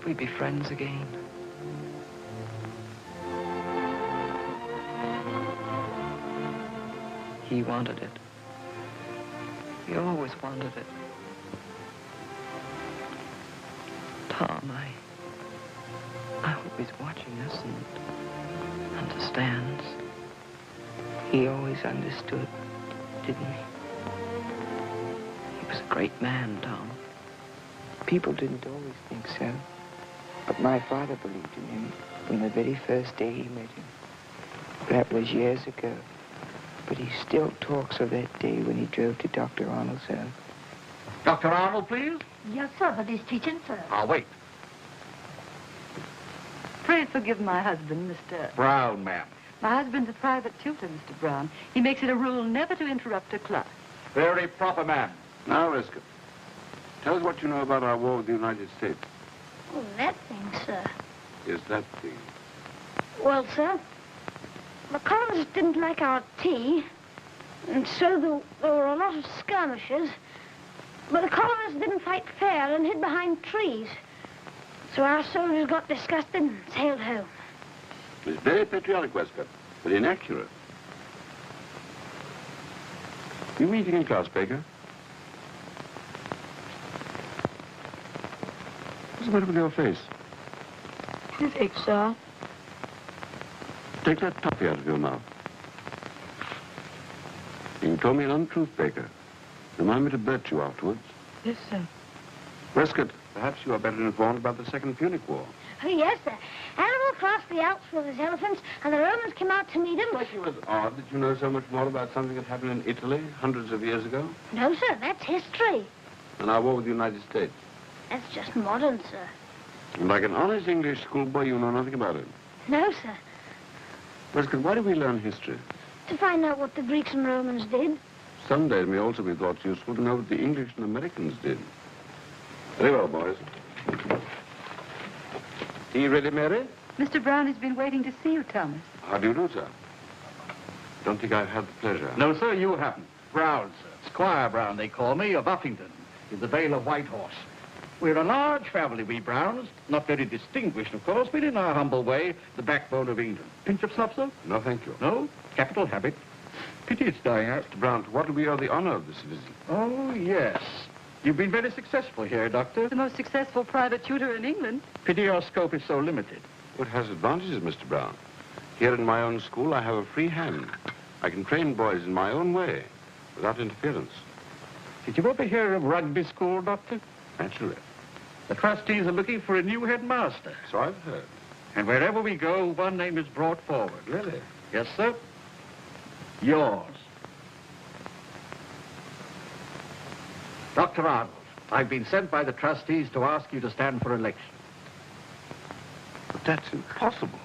we'd be friends again. He wanted it. He always wanted it. Tom, I hope he's watching us and understands. He always understood, didn't he? He was a great man, Tom. People didn't always think so. But my father believed in him from the very first day he met him. That was years ago. But he still talks of that day when he drove to Dr. Arnold's house. Dr. Arnold, please? Yes, sir, but he's teaching, sir. I'll wait. Pray forgive my husband, Mr. Brown, ma'am. My husband's a private tutor, Mr. Brown. He makes it a rule never to interrupt a class. Very proper, ma'am. Now, Riskin, tell us what you know about our war with the United States. Oh, that thing, sir. Yes, that thing. Well, sir, the colonists didn't like our tea, and so there were a lot of skirmishes. But the colonists didn't fight fair and hid behind trees. So our soldiers got disgusted and sailed home. It's very patriotic, Westcott, but inaccurate. You meeting in class, Baker? What's the matter with your face? Toothache, sir. Take that toffee out of your mouth. You told me an untruth, Baker. Remind me to bet you afterwards. Yes, sir. Westcott, perhaps you are better informed about the Second Punic War. Oh, yes, sir. Hannibal crossed the Alps with his elephants, and the Romans came out to meet him. Strike you as odd that you know so much more about something that happened in Italy hundreds of years ago? No, sir, that's history. And our war with the United States. That's just modern, sir. And like an honest English schoolboy, you know nothing about it. No, sir. Westcott, why do we learn history? To find out what the Greeks and Romans did. Some days may also be thought useful to know what the English and Americans did. Very well, boys. Tea ready, Mary? Mr. Brown has been waiting to see you, Thomas. How do you do, sir? Don't think I've had the pleasure. No, sir, you haven't. Brown, sir. Squire Brown, they call me, of Uffington, in the Vale of Whitehorse. We're a large family, we Browns. Not very distinguished, of course, but in our humble way, the backbone of England. Pinch of snuff, sir? No, thank you. No? Capital habit. Pity it's dying out. Mr. Brown, to what do we owe the honor of this visit? Oh, yes. You've been very successful here, Doctor. The most successful private tutor in England. Pity your scope is so limited. It has advantages, Mr. Brown. Here in my own school, I have a free hand. I can train boys in my own way, without interference. Did you ever hear of Rugby School, Doctor? Naturally. The trustees are looking for a new headmaster. So I've heard. And wherever we go, one name is brought forward. Really? Yes, sir. Yours. Dr. Arnold, I've been sent by the trustees to ask you to stand for election. But that's impossible.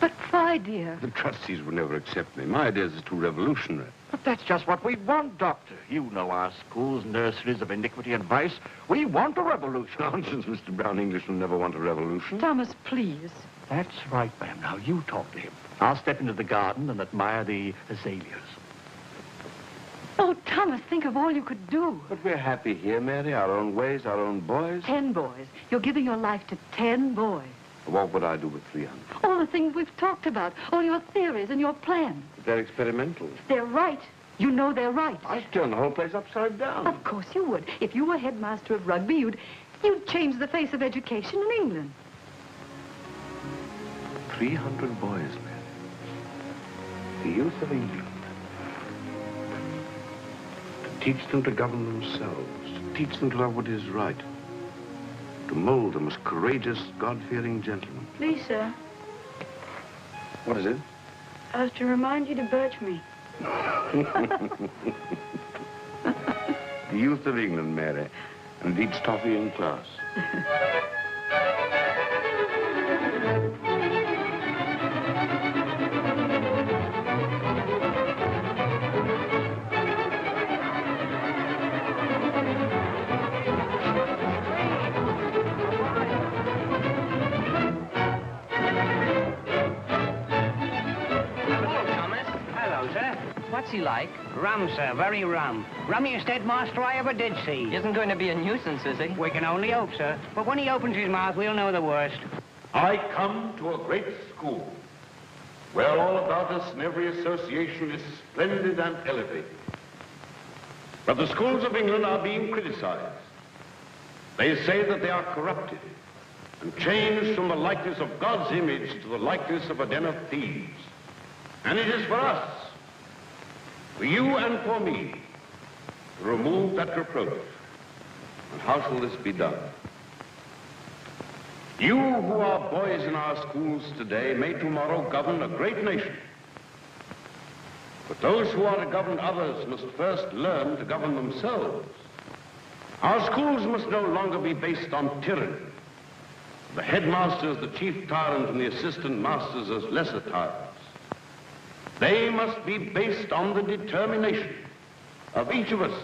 But why, dear? The trustees would never accept me. My ideas are too revolutionary. But that's just what we want, Doctor. You know our schools, nurseries of iniquity and vice. We want a revolution. Nonsense, Mr. Brown. English will never want a revolution. Thomas, please. That's right, ma'am. Now, you talk to him. I'll step into the garden and admire the azaleas. Oh, Thomas, think of all you could do. But we're happy here, Mary. Our own ways, our own boys. 10 boys. You're giving your life to 10 boys. What would I do with 300? All the things we've talked about, all your theories and your plans. But they're experimental. They're right. You know they're right. I'd turn the whole place upside down. Of course you would. If you were headmaster of Rugby, you'd change the face of education in England. 300 boys, Mary. The youth of England. To teach them to govern themselves. To teach them to love what is right. To mold them as courageous, God-fearing gentlemen. Please, sir. What is it? I was to remind you to birch me. The youth of England, Mary, and eats toffee in class. What's he like? Rum, sir, very rum. Rummiest headmaster I ever did see. He isn't going to be a nuisance, is he? We can only hope, sir. But when he opens his mouth, we'll know the worst. I come to a great school where all about us and every association is splendid and elevated. But the schools of England are being criticized. They say that they are corrupted and changed from the likeness of God's image to the likeness of a den of thieves. And it is for us, for you and for me, to remove that reproach. And how shall this be done? You who are boys in our schools today may tomorrow govern a great nation. But those who are to govern others must first learn to govern themselves. Our schools must no longer be based on tyranny. The headmaster as the chief tyrant and the assistant masters as lesser tyrants. They must be based on the determination of each of us,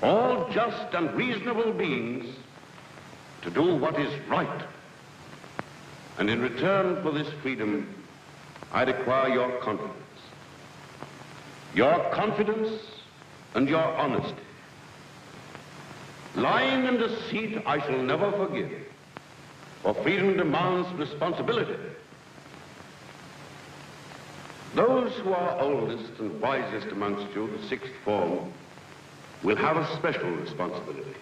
all just and reasonable beings, to do what is right. And in return for this freedom, I require your confidence. Your confidence and your honesty. Lying and deceit I shall never forgive, for freedom demands responsibility. Those who are oldest and wisest amongst you, the sixth form, will have a special responsibility.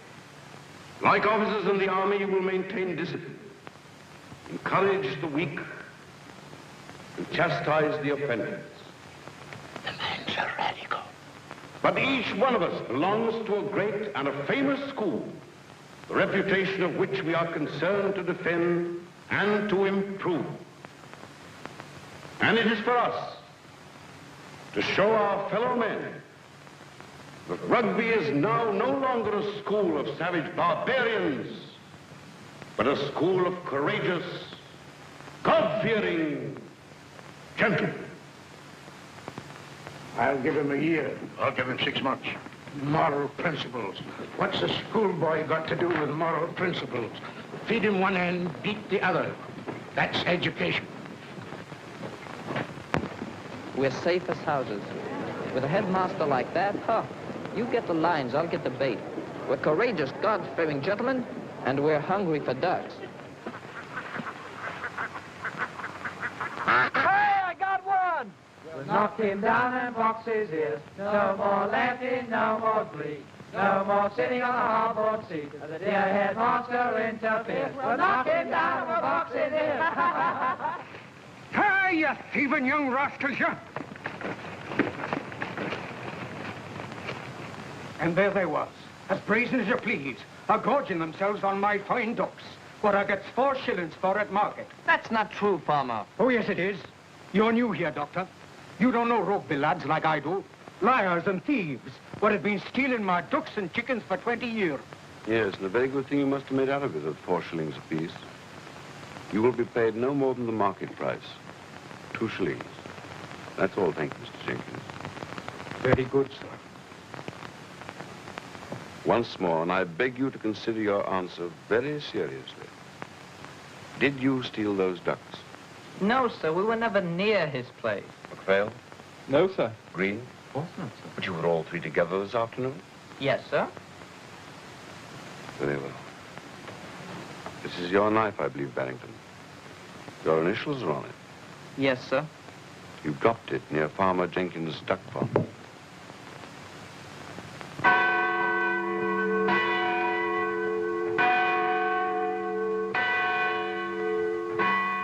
Like officers in the army, you will maintain discipline, encourage the weak, and chastise the offenders. The man's a radical. But each one of us belongs to a great and a famous school, the reputation of which we are concerned to defend and to improve. And it is for us to show our fellow men that Rugby is now no longer a school of savage barbarians, but a school of courageous, God-fearing gentlemen. I'll give him a year. I'll give him 6 months. Moral principles. What's a schoolboy got to do with moral principles? Feed him one end, beat the other. That's education. We're safe as houses. With a headmaster like that, you get the lines, I'll get the bait. We're courageous, God-fearing gentlemen, and we're hungry for ducks. Hey, I got one! We'll knock him down and box his ears. No more laughing, no more glee. No more sitting on the hardboard seat as the dear headmaster interferes. We'll knock him down and we'll box his ears. Hey, you thieving young rascals, you! And there they was, as brazen as you please, a-gorging themselves on my fine ducks, what I gets 4 shillings for at market. That's not true, farmer. Oh, yes, it is. You're new here, Doctor. You don't know Rugby lads like I do. Liars and thieves, what have been stealing my ducks and chickens for 20 years. Yes, and a very good thing you must have made out of it at 4 shillings apiece. You will be paid no more than the market price. 2 shillings. That's all, thank you, Mr. Jenkins. Very good, sir. Once more, and I beg you to consider your answer very seriously. Did you steal those ducks? No, sir, we were never near his place. MacPhail? No, sir. Green? Of course not, sir. But you were all 3 together this afternoon? Yes, sir. Very well. This is your knife, I believe, Barrington. Your initials are on it. Yes, sir. You dropped it near Farmer Jenkins' duck pond.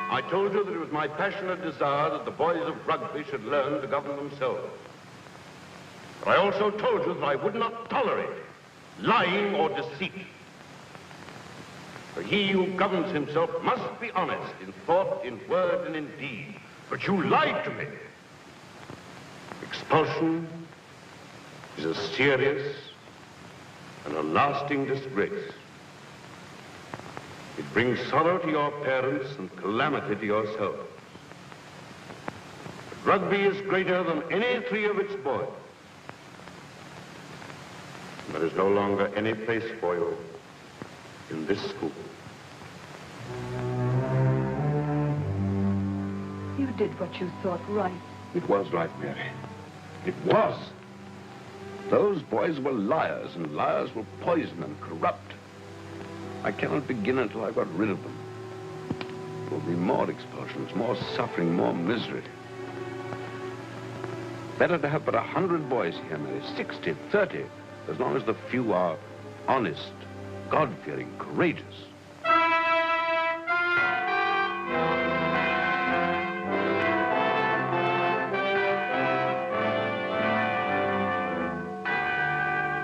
I told you that it was my passionate desire that the boys of Rugby should learn to govern themselves. But I also told you that I would not tolerate lying or deceit. For he who governs himself must be honest in thought, in word, and in deed. But you lied to me. Expulsion is a serious and a lasting disgrace. It brings sorrow to your parents and calamity to yourselves. But Rugby is greater than any 3 of its boys. There is no longer any place for you in this school. You did what you thought right. It was right, Mary. It was. Those boys were liars, and liars were poison and corrupt. I cannot begin until I've got rid of them. There will be more expulsions, more suffering, more misery. Better to have but 100 boys here, Mary, 60, 30, as long as the few are honest, God-fearing, courageous.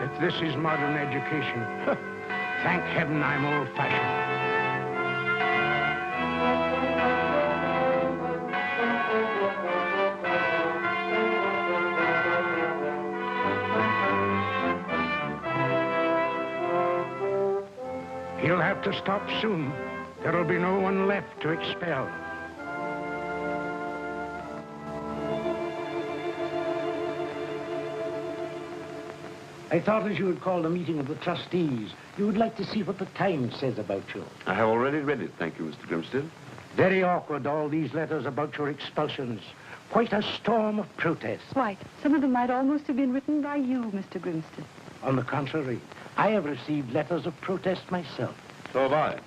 If this is modern education, thank heaven I'm old-fashioned. He'll have to stop soon. There'll be no one left to expel. I thought as you had called a meeting of the trustees, you would like to see what the Times says about you. I have already read it, thank you, Mr. Grimsted. Very awkward, all these letters about your expulsions. Quite a storm of protest. Quite. Some of them might almost have been written by you, Mr. Grimsted. On the contrary, I have received letters of protest myself. So have I.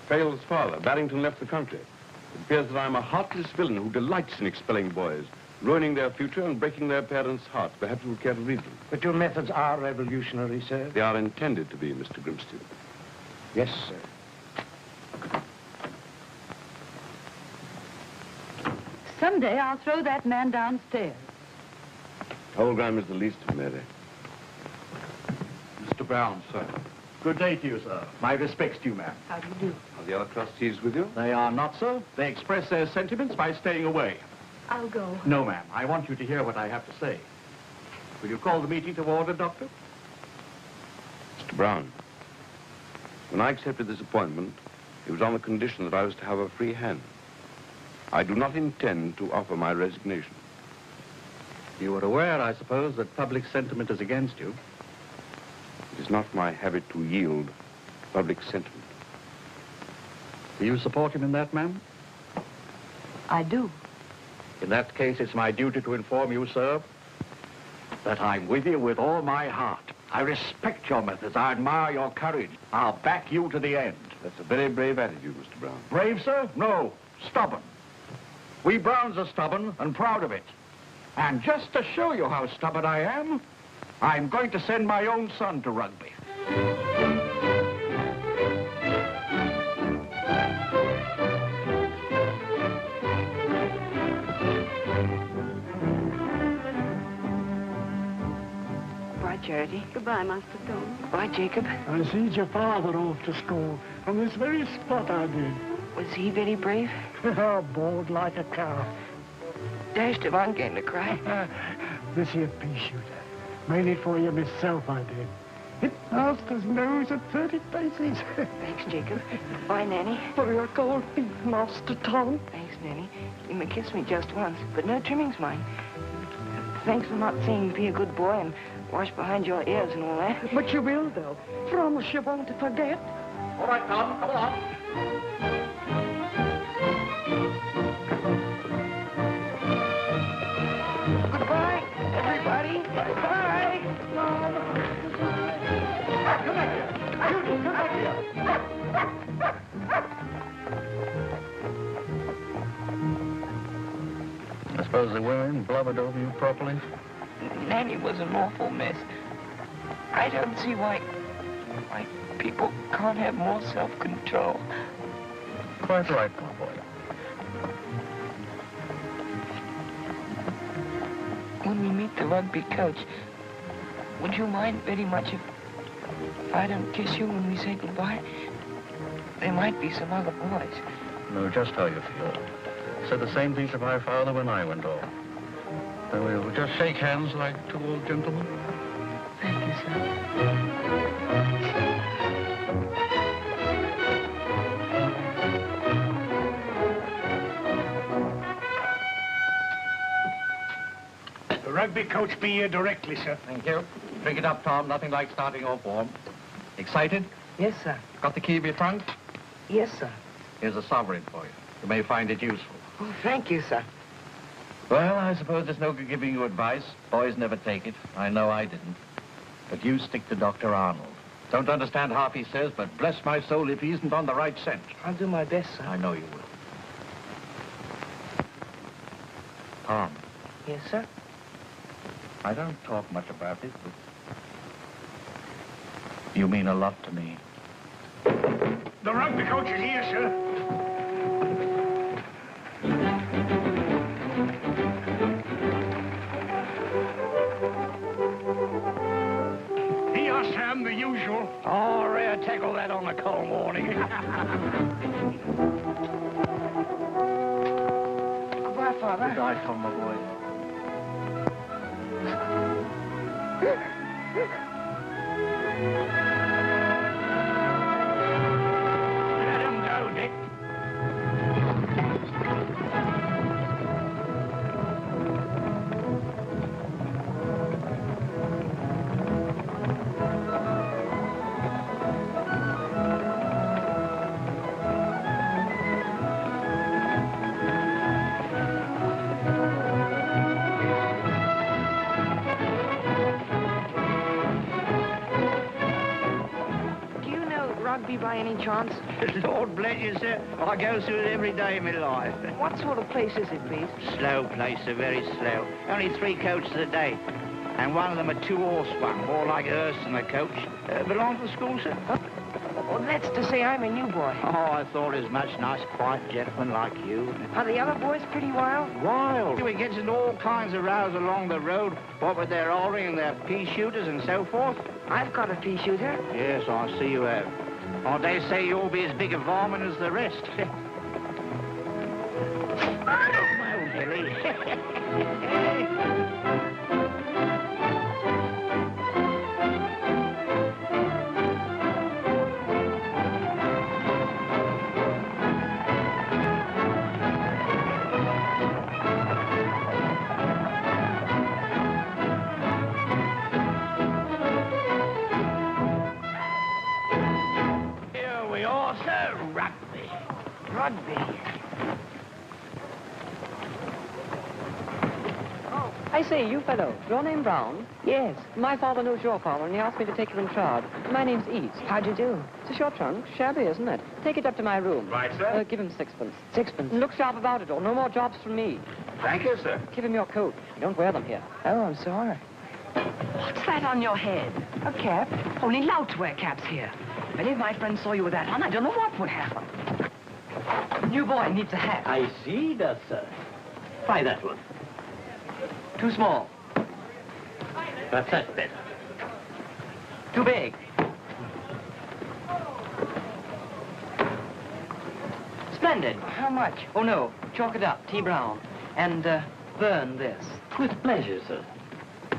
Fale's father, Barrington, left the country. It appears that I'm a heartless villain who delights in expelling boys, ruining their future and breaking their parents' hearts. Perhaps you would care to read them. But your methods are revolutionary, sir. They are intended to be, Mr. Grimsted. Yes, sir. Someday I'll throw that man downstairs. Holgram is the least of Mary. Mr. Brown, sir. Good day to you, sir. My respects to you, ma'am. How do you do? Are the other trustees with you? They are not, sir. They express their sentiments by staying away. I'll go. No, ma'am. I want you to hear what I have to say. Will you call the meeting to order, Doctor? Mr. Brown, when I accepted this appointment, it was on the condition that I was to have a free hand. I do not intend to offer my resignation. You are aware, I suppose, that public sentiment is against you. It is not my habit to yield to public sentiment. Do you support him in that, ma'am? I do. In that case, it's my duty to inform you, sir, that I'm with you with all my heart. I respect your methods. I admire your courage. I'll back you to the end. That's a very brave attitude, Mr. Brown. Brave, sir? No, stubborn. We Browns are stubborn and proud of it. And just to show you how stubborn I am, I'm going to send my own son to Rugby. Bye, Charity. Goodbye, Master Stone. Bye, Jacob. I seed your father off to school on this very spot I did. Was he very brave? Bawled like a calf. Dashed him on getting to cry. This here pea shooter. Made it for you myself, I did. Hit Master's nose at 30 paces. Thanks, Jacob. Bye, Nanny. For your cold feet, Master Tom. Thanks, Nanny. You may kiss me just once, but no trimmings, mind. Thanks for not seeing me be a good boy and wash behind your ears and all that. But you will, though. Promise you won't forget. All right, Tom, come along. Goodbye, everybody. Bye. Come back here. Judy, come back here. I suppose the women blubbered over you properly? Nanny was an awful mess. I don't see why people can't have more self-control. Quite right, my boy. When we meet the rugby coach, would you mind very much if I don't kiss you when we say goodbye? There might be some other boys. Know just how you feel. Said the same thing to my father when I went off. Then we'll just shake hands like two old gentlemen. Thank you, sir. The rugby coach be here directly, sir. Thank you. Drink it up, Tom. Nothing like starting off warm. Excited? Yes, sir. Got the key of your trunk? Yes, sir. Here's a sovereign for you. You may find it useful. Oh, thank you, sir. Well, I suppose there's no good giving you advice. Boys never take it. I know I didn't. But you stick to Dr. Arnold. Don't understand half he says, but bless my soul if he isn't on the right scent. I'll do my best, sir. I know you will. Tom. Yes, sir? I don't talk much about it, but you mean a lot to me. The rugby coach is here, sir. Here, Sam, the usual. Oh, rare tackle that on a cold morning. Goodbye, Father. Goodbye, Tom, my boy. Let him go, Dick. Rugby by any chance? Lord bless you, sir. I go through it every day of my life. What sort of place is it, please? Slow place, sir, very slow. Only 3 coaches a day. And one of them a 2-horse one, more like a hearse than a coach. Belong to the school, sir? Well, that's to say I'm a new boy. Oh, I thought as much. Nice, quiet gentleman like you. Are the other boys pretty wild? Wild. We gets into all kinds of rows along the road, what with their ordering and their pea shooters and so forth. I've got a pea shooter. Yes, I see you have. Oh, they say you'll be as big a varmint as the rest. My old Billy. Rugby. Oh, I say, you fellow, your name Brown? Yes. My father knows your father, and he asked me to take you in charge. My name's East. How'd you do? It's a short trunk. Shabby, isn't it? Take it up to my room. Right, sir. Give him 6pence. 6pence. And look sharp about it, or no more jobs from me. Thank you, sir. Give him your coat. You don't wear them here. Oh, I'm sorry. What's that on your head? A cap? Only louts wear caps here. If any of my friends saw you with that on, I don't know what would happen. The new boy needs a hat. I see that, sir. Try that one. Too small. Perhaps that's better. Too big. Splendid. How much? Oh, no. Chalk it up. T. Brown. And burn this. With pleasure, sir.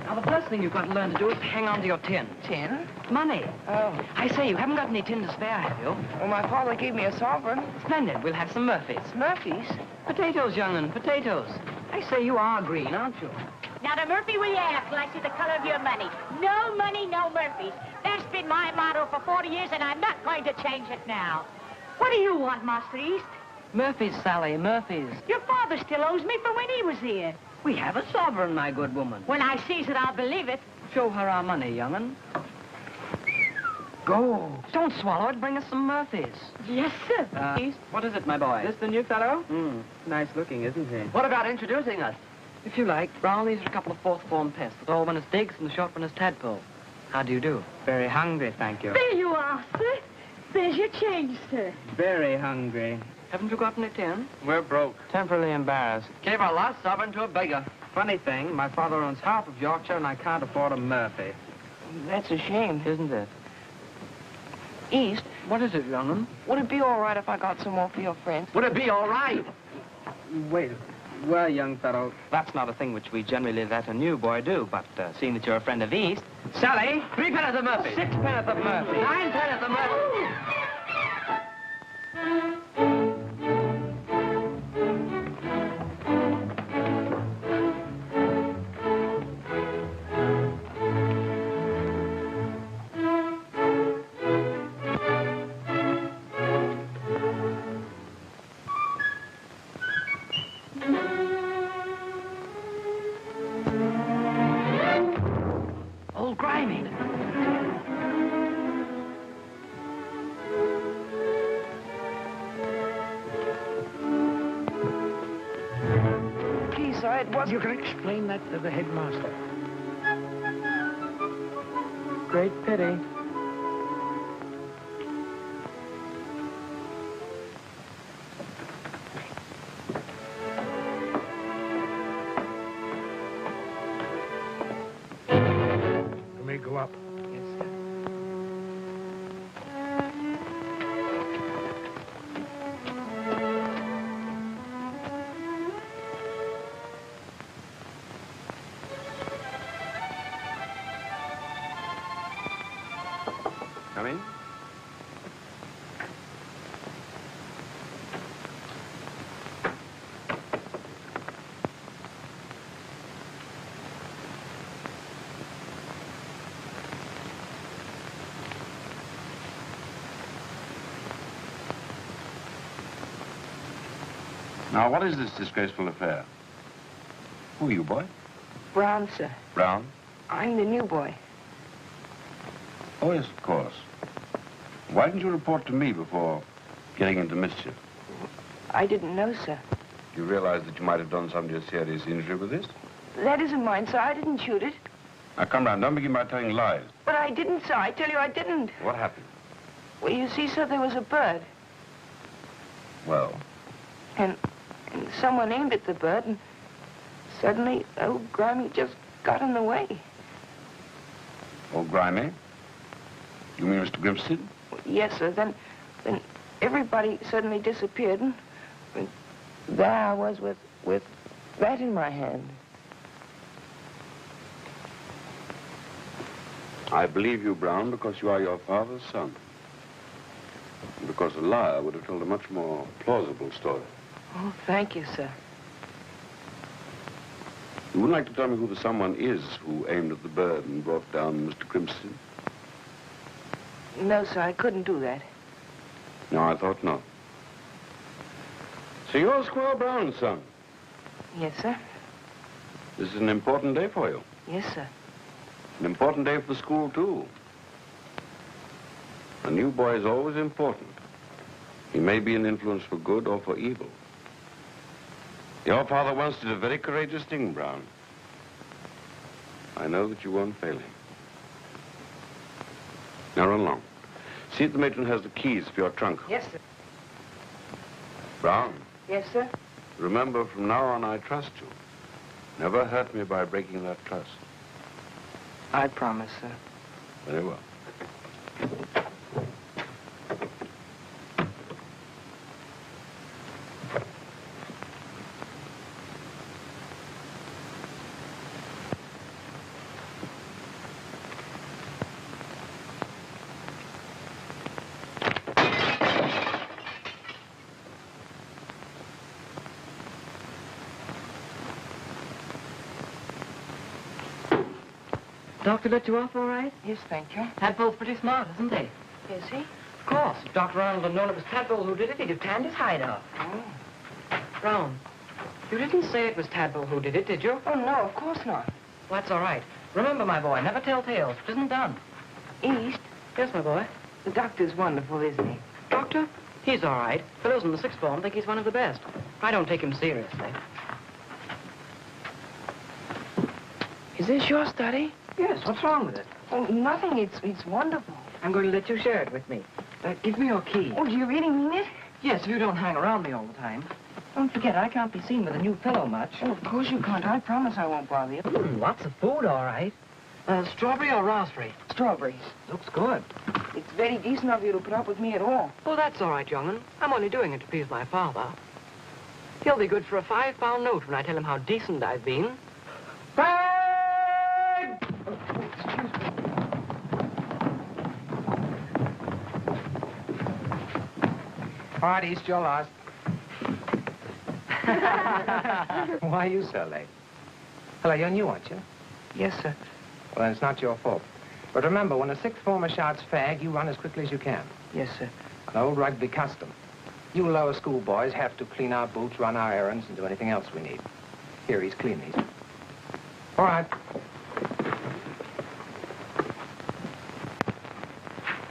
Now, the first thing you've got to learn to do is hang on to your tin. Tin? Money. Oh. I say, you haven't got any tin to spare, have you? Well, my father gave me a sovereign. Splendid. We'll have some Murphys. Murphy's? Potatoes, young'un, potatoes. I say you are green, aren't you? Now, the Murphy will you have till I see the color of your money. No money, no Murphys. That's been my motto for 40 years, and I'm not going to change it now. What do you want, Master East? Murphys, Sally, Murphys. Your father still owes me for when he was here. We have a sovereign, my good woman. When I sees it, I'll believe it. Show her our money, young'un. Go. Don't swallow it. Bring us some Murphys. Yes, sir. What is it, my boy? This the new fellow? Nice looking, isn't he? What about introducing us? If you like, Brown, these are a couple of 4th form pests. The tall one is Diggs and the short one is Tadpole. How do you do? Very hungry, thank you. There you are, sir. There's your change, sir. Very hungry. Haven't you got any tin? We're broke. Temporarily embarrassed. Gave our last sovereign to a beggar. Funny thing, my father owns half of Yorkshire and I can't afford a Murphy. That's a shame. Isn't it? East, What is it, young'un? would it be all right if I got some more for your friends? Would it be all right? Wait. Well, young fellow, that's not a thing which we generally let a new boy do, but seeing that you're a friend of East... Sally, 3 pence of Murphy. 6 pence of Murphy. 9 pence of Murphy. sir. It wasn't... You can explain that to the headmaster. Great pity. You may go up. Yes, sir. Come in. Now, what is this disgraceful affair? Who are you, boy? Brown, sir. Brown? I'm the new boy. Oh, yes, of course. Why didn't you report to me before getting into mischief? I didn't know, sir. You realize that you might have done somebody a serious injury with this? That isn't mine, sir. I didn't shoot it. Now, come round. Don't begin by telling lies. But I didn't, sir. I tell you I didn't. What happened? Well, you see, sir, there was a bird. Well? And someone aimed at the bird, and suddenly old Grimy just got in the way. Oh, Grimy? You mean Mr. Grimstead? Yes, sir. Then everybody suddenly disappeared, and there I was with that in my hand. I believe you, Brown, because you are your father's son. And because a liar would have told a much more plausible story. Oh, thank you, sir. You wouldn't like to tell me who the someone is who aimed at the bird and brought down Mr. Grimstead? No, sir, I couldn't do that. No, I thought not. So you're Squire Brown's son? Yes, sir. This is an important day for you. Yes, sir. An important day for the school, too. A new boy is always important. He may be an influence for good or for evil. Your father once did a very courageous thing, Brown. I know that you won't fail him. Now run along. See if the matron has the keys for your trunk. Yes, sir. Brown, Yes, sir. remember, from now on I trust you. Never hurt me by breaking that trust. I promise, sir. Very well. Doctor let you off all right? Yes, thank you. Tadpole's pretty smart, isn't he? Is he? Of course. If Dr. Arnold had known it was Tadpole who did it, he'd have tanned his hide off. Oh. Brown, you didn't say it was Tadpole who did it, did you? Oh, no, of course not. Well, that's all right. Remember, my boy, never tell tales. It isn't done. East? Yes, my boy. The doctor's wonderful, isn't he? Doctor? He's all right. Fellows in the sixth form think he's one of the best. I don't take him seriously. Is this your study? Yes, what's wrong with it? Oh, nothing. It's wonderful. I'm going to let you share it with me. Give me your key. Oh, do you really mean it? Yes, if you don't hang around me all the time. Don't forget, I can't be seen with a new pillow much. Oh, of course you can't. I promise I won't bother you. Lots of food, all right. Strawberry or raspberry? Strawberries. Looks good. It's very decent of you to put up with me at all. Oh, that's all right, young'un. I'm only doing it to please my father. He'll be good for a £5 note when I tell him how decent I've been. All right, East, you're last. Why are you so late? Hello, you're new, aren't you? Yes, sir. Well, then it's not your fault. But remember, when a sixth former shouts fag, you run as quickly as you can. Yes, sir. An old rugby custom. You lower school boys have to clean our boots, run our errands, and do anything else we need. Here, he's clean these. All right.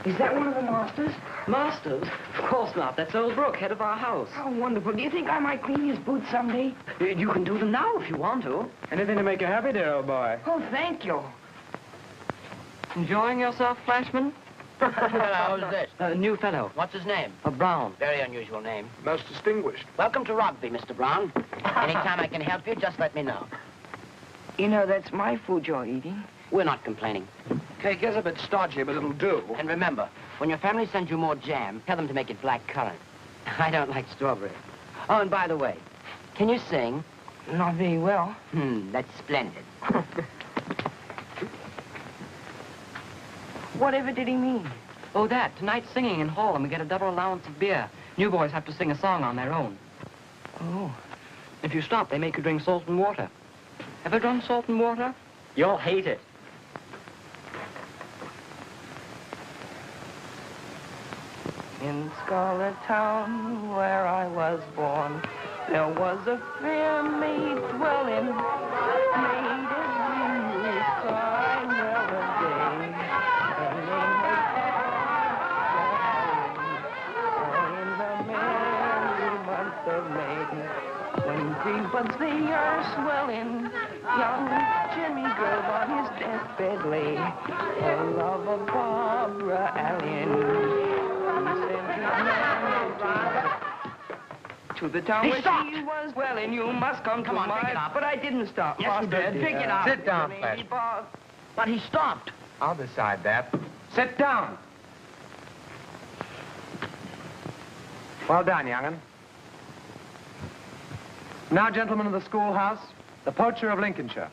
Is that one of the masters? Masters? Of course not. That's old Brooke, head of our house. How wonderful. Do you think I might clean his boots someday? You can do them now if you want to. Anything to make you happy, dear old boy. Oh, thank you. Enjoying yourself, Flashman? How's this? A new fellow. What's his name? Brown. Very unusual name. Most distinguished. Welcome to Rugby, Mr. Brown. Anytime I can help you, just let me know. You know, that's my food you're eating. We're not complaining. Cake is a bit starchy, but it'll do. And remember, when your family sends you more jam, tell them to make it black currant. I don't like strawberry. Oh, and by the way, can you sing? Not very well. That's splendid. Whatever did he mean? Oh, that. Tonight's singing in hall, and we get a double allowance of beer. New boys have to sing a song on their own. Oh. If you stop, they make you drink salt and water. Ever drunk salt and water? You'll hate it. In Scarlet Town, where I was born, there was a fair maid dwelling, made as you cry well a day. Her name was in the merry month of May, when green buds they are swelling, young Jimmy Grove on his deathbed lay, for love of Barbara Allen. To the town where she was well, and you must come to on, my... pick it up. But I didn't stop. Yes, you did. Pick it up. Sit down, Flash. But he stopped. I'll decide that. Sit down. Well done, young'un. Now, gentlemen of the schoolhouse, the poacher of Lincolnshire.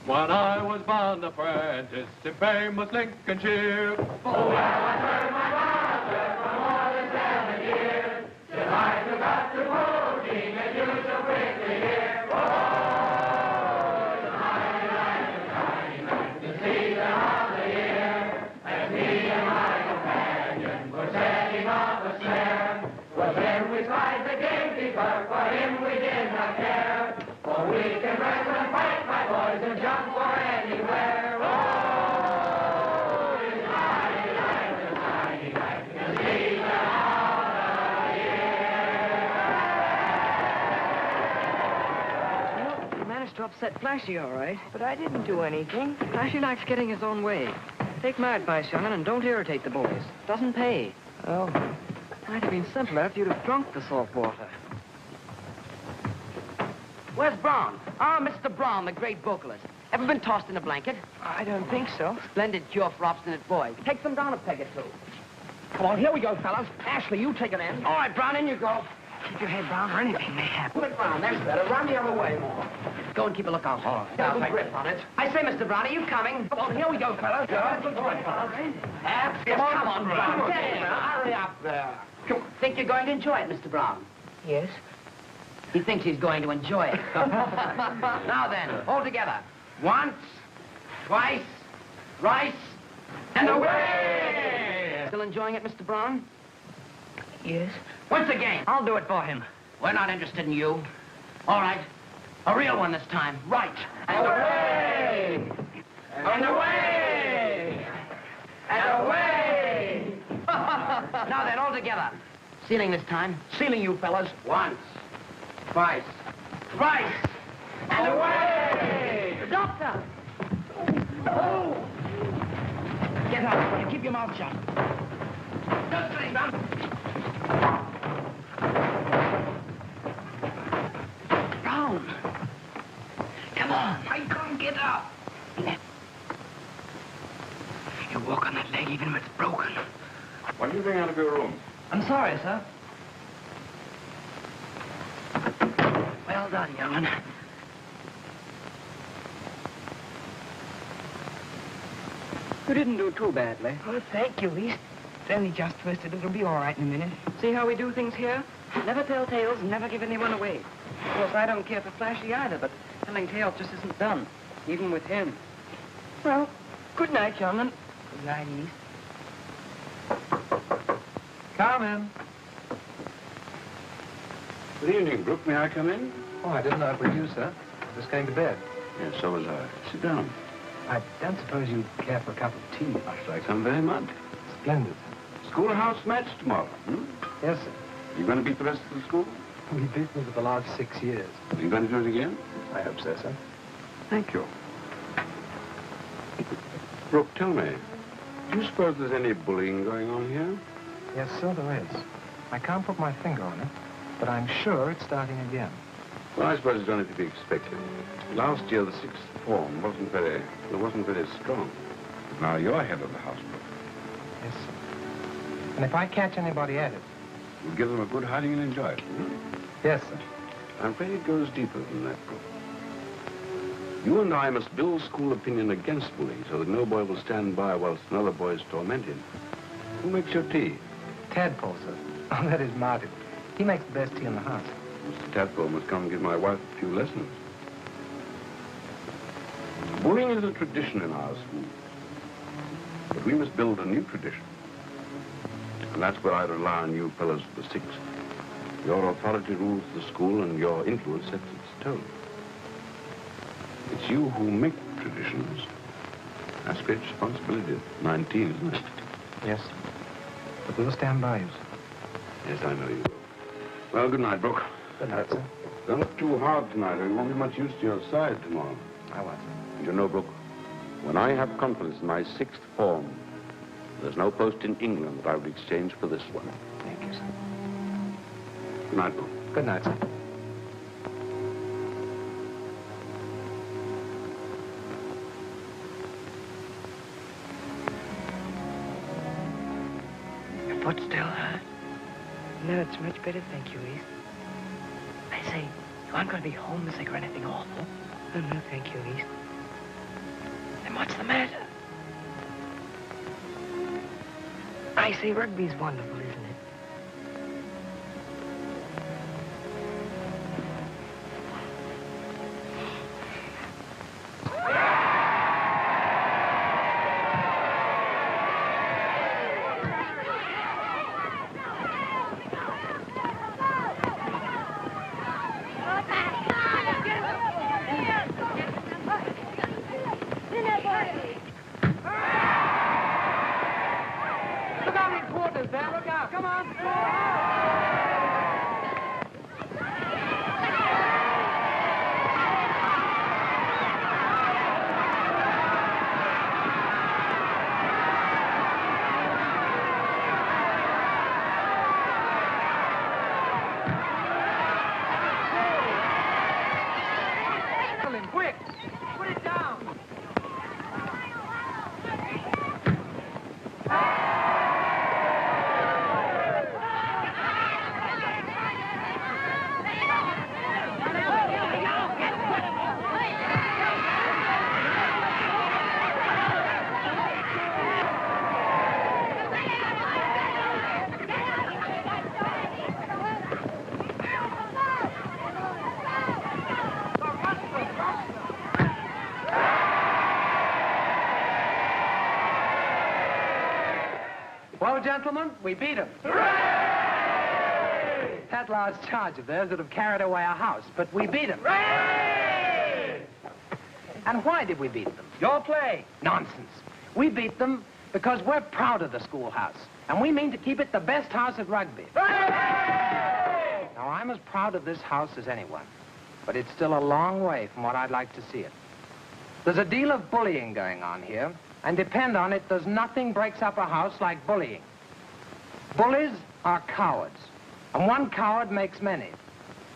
When I was born apprentice in famous Lincolnshire. Oh, well, I heard my father for more than 7 years, till I took up to poaching, as you so quickly hear. Oh, the mighty light, the season of the year, as me and my companion were setting off a snare. Well, then we spied the gamekeeper, for him we did not care, for we can wrestle and fight, my boys, and jump for anywhere. Oh, it's mighty light, the season of the year. You managed to upset Flashy, all right. But I didn't do anything. Flashy likes getting his own way. Take my advice, young'un, and don't irritate the boys. Doesn't pay. Oh. Might have been simpler if you'd have drunk the salt water. Where's Brown? Ah, Mr. Brown, the great vocalist. Ever been tossed in a blanket? I don't think so. Splendid cure for obstinate boys. Takes them down a peg or two. Come on, here we go, fellas. Ashley, you take it in. All right, Brown, in you go. Keep your head down or anything may happen. Pull it round. There's better. Round the other way more. Go and keep a lookout. All right. Got a good grip on it. I say, Mr. Brown, are you coming? Come on, here we go, fellas. Come on, Brown. Get in. Hurry up there. Think you're going to enjoy it, Mr. Brown? Yes? He thinks he's going to enjoy it. Now then, all together. Once, twice, thrice, and away! Still enjoying it, Mr. Brown? Yes. Once again. I'll do it for him. We're not interested in you. All right. A real one this time. Right. And away! And away! And away! Now then, all together. Ceiling this time. Ceiling, you fellas. Once, twice, thrice, and away! Doctor! Oh! Get up and keep your mouth shut. Just sitting down. Brown! Come on. I can't get up. You walk on that leg even when it's broken. What do you bring out of your room? I'm sorry, sir. Well done, young'un. You didn't do too badly. Oh, thank you, Least. It's only just twisted. It'll be all right in a minute. See how we do things here? Never tell tales and never give anyone away. Of course, I don't care for Flashy either, but telling tales just isn't done, even with him. Well, good night, young'un. Good night, East. Come in. Good evening, Brooke. May I come in? Oh, I didn't know it was you, sir. Just going to bed. Yes, so was I. Sit down. I don't suppose you'd care for a cup of tea. I should like some very much. Splendid. Schoolhouse match tomorrow, Yes, sir. You going to beat the rest of the school? We beat them for the last 6 years. Are you going to do it again? I hope so, sir. Thank you. Brooke, tell me, do you suppose there's any bullying going on here? Yes, sir, there is. I can't put my finger on it, but I'm sure it's starting again. Well, I suppose it's only to be expected. Last year, the sixth form wasn't very strong. Now you're head of the house, Brooke. Yes, sir. And if I catch anybody at it... You'll give them a good hiding and enjoy it, Yes, sir. I'm afraid it goes deeper than that, Brooke. You and I must build school opinion against bullying so that no boy will stand by whilst another boy is tormented. Who makes your tea? Tadpole, sir. Oh, that is Martin. He makes the best tea in the house. Mr. Tadpole must come and give my wife a few lessons. Bullying is a tradition in our school. But we must build a new tradition. And that's where I rely on you fellows of the Sixth. Your authority rules the school and your influence sets its tone. It's you who make traditions. That's great responsibility at 19, isn't it? Yes, sir. But we'll stand by you, sir. Yes, I know you will. Well, good night, Brooke. Good night, sir. Don't look too hard tonight, or you won't be much use to your side tomorrow. I won't, sir. You know, Brooke, when I have confidence in my sixth form, there's no post in England that I would exchange for this one. Thank you, sir. Good night, Brooke. Good night, sir. Your foot still hurt? No, it's much better, thank you, East. I say, you aren't going to be homesick or anything awful. Oh, no, thank you, East. Then what's the matter? I say, rugby's wonderful, isn't it? Well, gentlemen, we beat them. Hooray! That last charge of theirs would have carried away our house, but we beat them. Hooray! And why did we beat them? Your play. Nonsense. We beat them because we're proud of the schoolhouse, and we mean to keep it the best house at rugby. Hooray! Now, I'm as proud of this house as anyone, but it's still a long way from what I'd like to see it. There's a deal of bullying going on here, and depend on it, there's nothing breaks up a house like bullying. Bullies are cowards, and one coward makes many.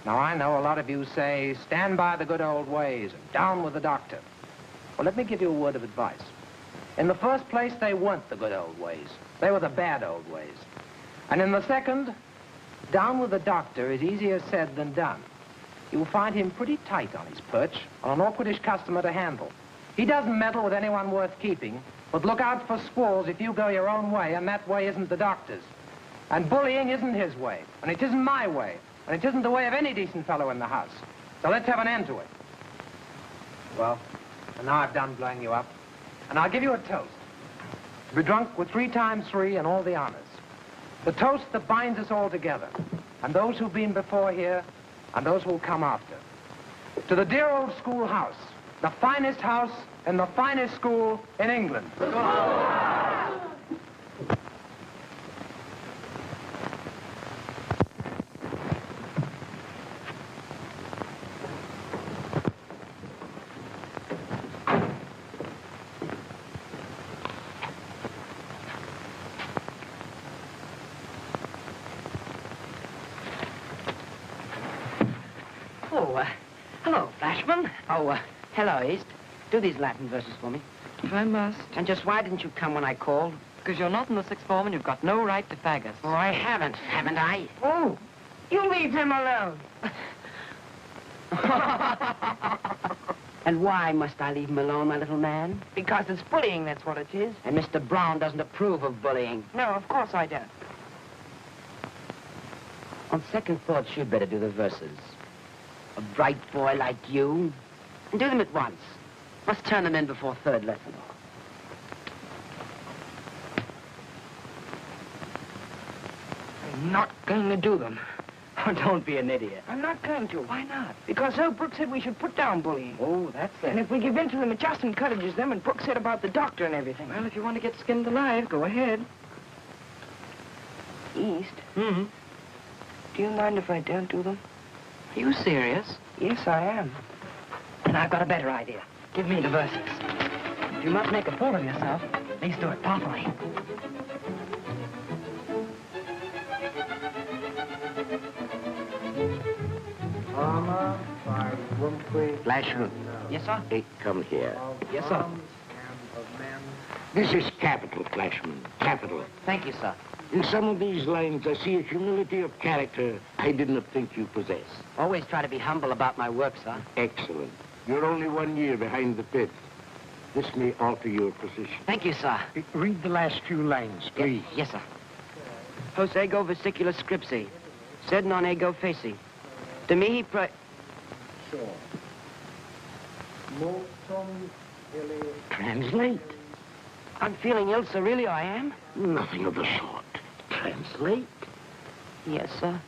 Now, I know a lot of you say, stand by the good old ways, and down with the doctor. Well, let me give you a word of advice. In the first place, they weren't the good old ways. They were the bad old ways. And in the second, down with the doctor is easier said than done. You'll find him pretty tight on his perch, an awkwardish customer to handle. He doesn't meddle with anyone worth keeping, but look out for squalls if you go your own way, and that way isn't the doctor's. And bullying isn't his way, and it isn't my way, and it isn't the way of any decent fellow in the house. So let's have an end to it. Well, and now I've done blowing you up, and I'll give you a toast. To be drunk with 3 times 3 and all the honors. The toast that binds us all together, and those who've been before here, and those who'll come after. To the dear old schoolhouse, the finest house in the finest school in England. Oh, hello, Flashman. Oh, hello, East. Do these Latin verses for me. If I must. And just why didn't you come when I called? Because you're not in the sixth form and you've got no right to fag us. Oh, I haven't I? Oh, you leave him alone. And why must I leave him alone, my little man? Because it's bullying, that's what it is. And Mr. Brown doesn't approve of bullying. No, of course I don't. On second thoughts, you'd better do the verses. A bright boy like you. And do them at once. Must turn them in before third lesson. I'm not going to do them. Oh, don't be an idiot. I'm not going to. Why not? Because Earl Brooks said we should put down bullying. Oh, that's it. And if we give in to them, it just encourages them, and Brooks said about the doctor and everything. Well, if you want to get skinned alive, go ahead. East, Mm-hmm. do you mind if I don't do them? Are you serious? Yes, I am. And I've got a better idea. Give me the verses. If you must make a fool of yourself, at least do it properly. Mama, by Rumphrey. Flashman. Yes, sir? Hey, come here. Yes, sir. This is capital, Flashman. Capital. Thank you, sir. In some of these lines, I see a humility of character I did not think you possessed. Always try to be humble about my work, sir. Excellent. You're only 1 year behind the fifth. This may alter your position. Thank you, sir. Read the last few lines, please. Yes, sir. Hos ego vesicula scripsi, sed non ego faci. To me he Sure. Multum illi... Translate. I'm feeling ill, sir. Really, I am. Nothing of the sort. Translate. Yes, sir.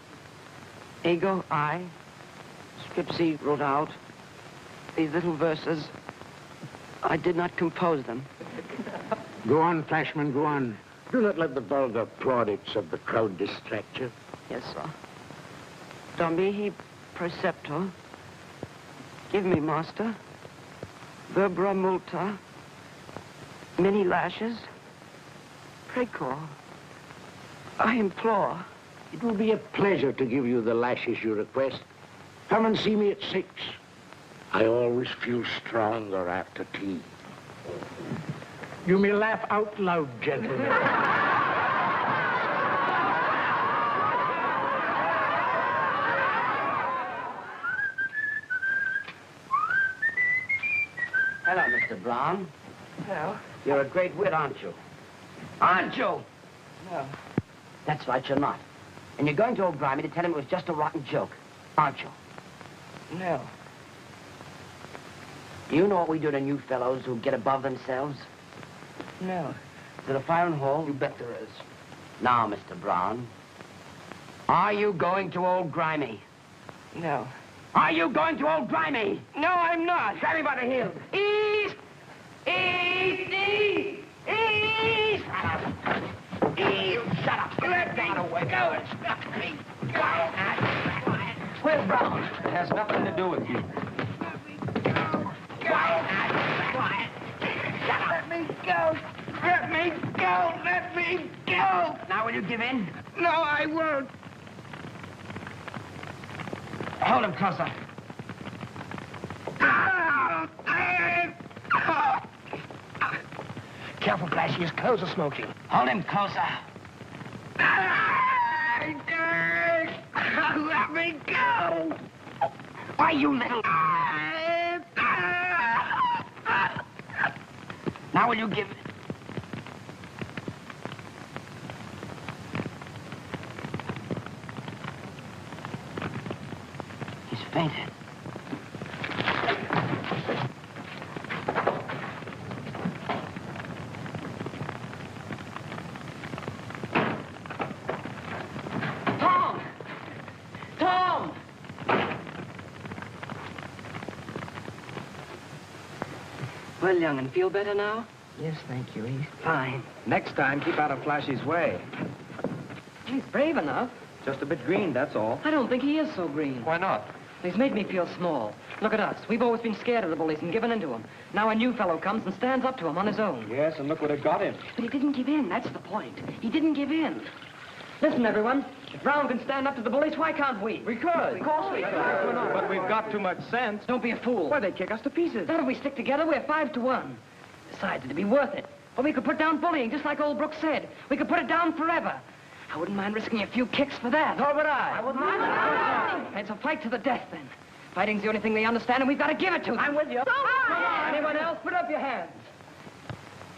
Ego, I. Scripsi wrote out. These little verses. I did not compose them. Go on, Flashman, go on. Do not let the vulgar plaudits of the crowd distract you. Yes, sir. Domihi preceptor. Give me, master. Verbra multa. Many lashes. Precor. I implore. It will be a pleasure to give you the lashes you request. Come and see me at 6. I always feel stronger after tea. You may laugh out loud, gentlemen. Hello, Mr. Brown. Hello. You're a great wit, aren't you? Aren't you? No. That's right, you're not. And you're going to old Grimy to tell him it was just a rotten joke, aren't you? No. Do you know what we do to new fellows who get above themselves? No. Is there a fire in the hall? You bet there is. Now, Mr. Brown, are you going to old Grimy? No. Are you going to old Grimy? No, I'm not. Grab me by the heels. East! East! East! East! Shut up. East, shut up. Let me go. Let me go. Where's Brown? It has nothing to do with you. Quiet. Let me go. Let me go. Let me go. Now will you give in? No, I won't. Hold him closer. Careful, Flashy. His clothes are smoking. Hold him closer. Let me go. Why, you little... Now will you give... He's fainted. Tom! Tom! Well, young'un, feel better now? Yes, thank you, East. Fine. Next time, keep out of Flashy's way. He's brave enough. Just a bit green, that's all. I don't think he is so green. Why not? He's made me feel small. Look at us. We've always been scared of the bullies and given in to them. Now a new fellow comes and stands up to him on his own. Yes, and look what it got him. But he didn't give in. That's the point. He didn't give in. Listen, everyone. If Brown can stand up to the bullies, why can't we? We could. Of course we could. But we've got too much sense. Don't be a fool. Why, they'd kick us to pieces. Not if we stick together, we're 5-1. Besides, it'd be worth it. Or we could put down bullying, just like old Brooks said. We could put it down forever. I wouldn't mind risking a few kicks for that. Nor would I. I wouldn't mind. It's a fight to the death, then. Fighting's the only thing they understand, and we've got to give it to them. I'm with you. Come on, anyone else? Put up your hands.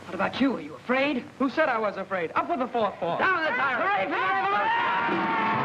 What about you? Are you afraid? Who said I was afraid? Up with the 4-4. Down with the tyrant. Hooray for the revolution!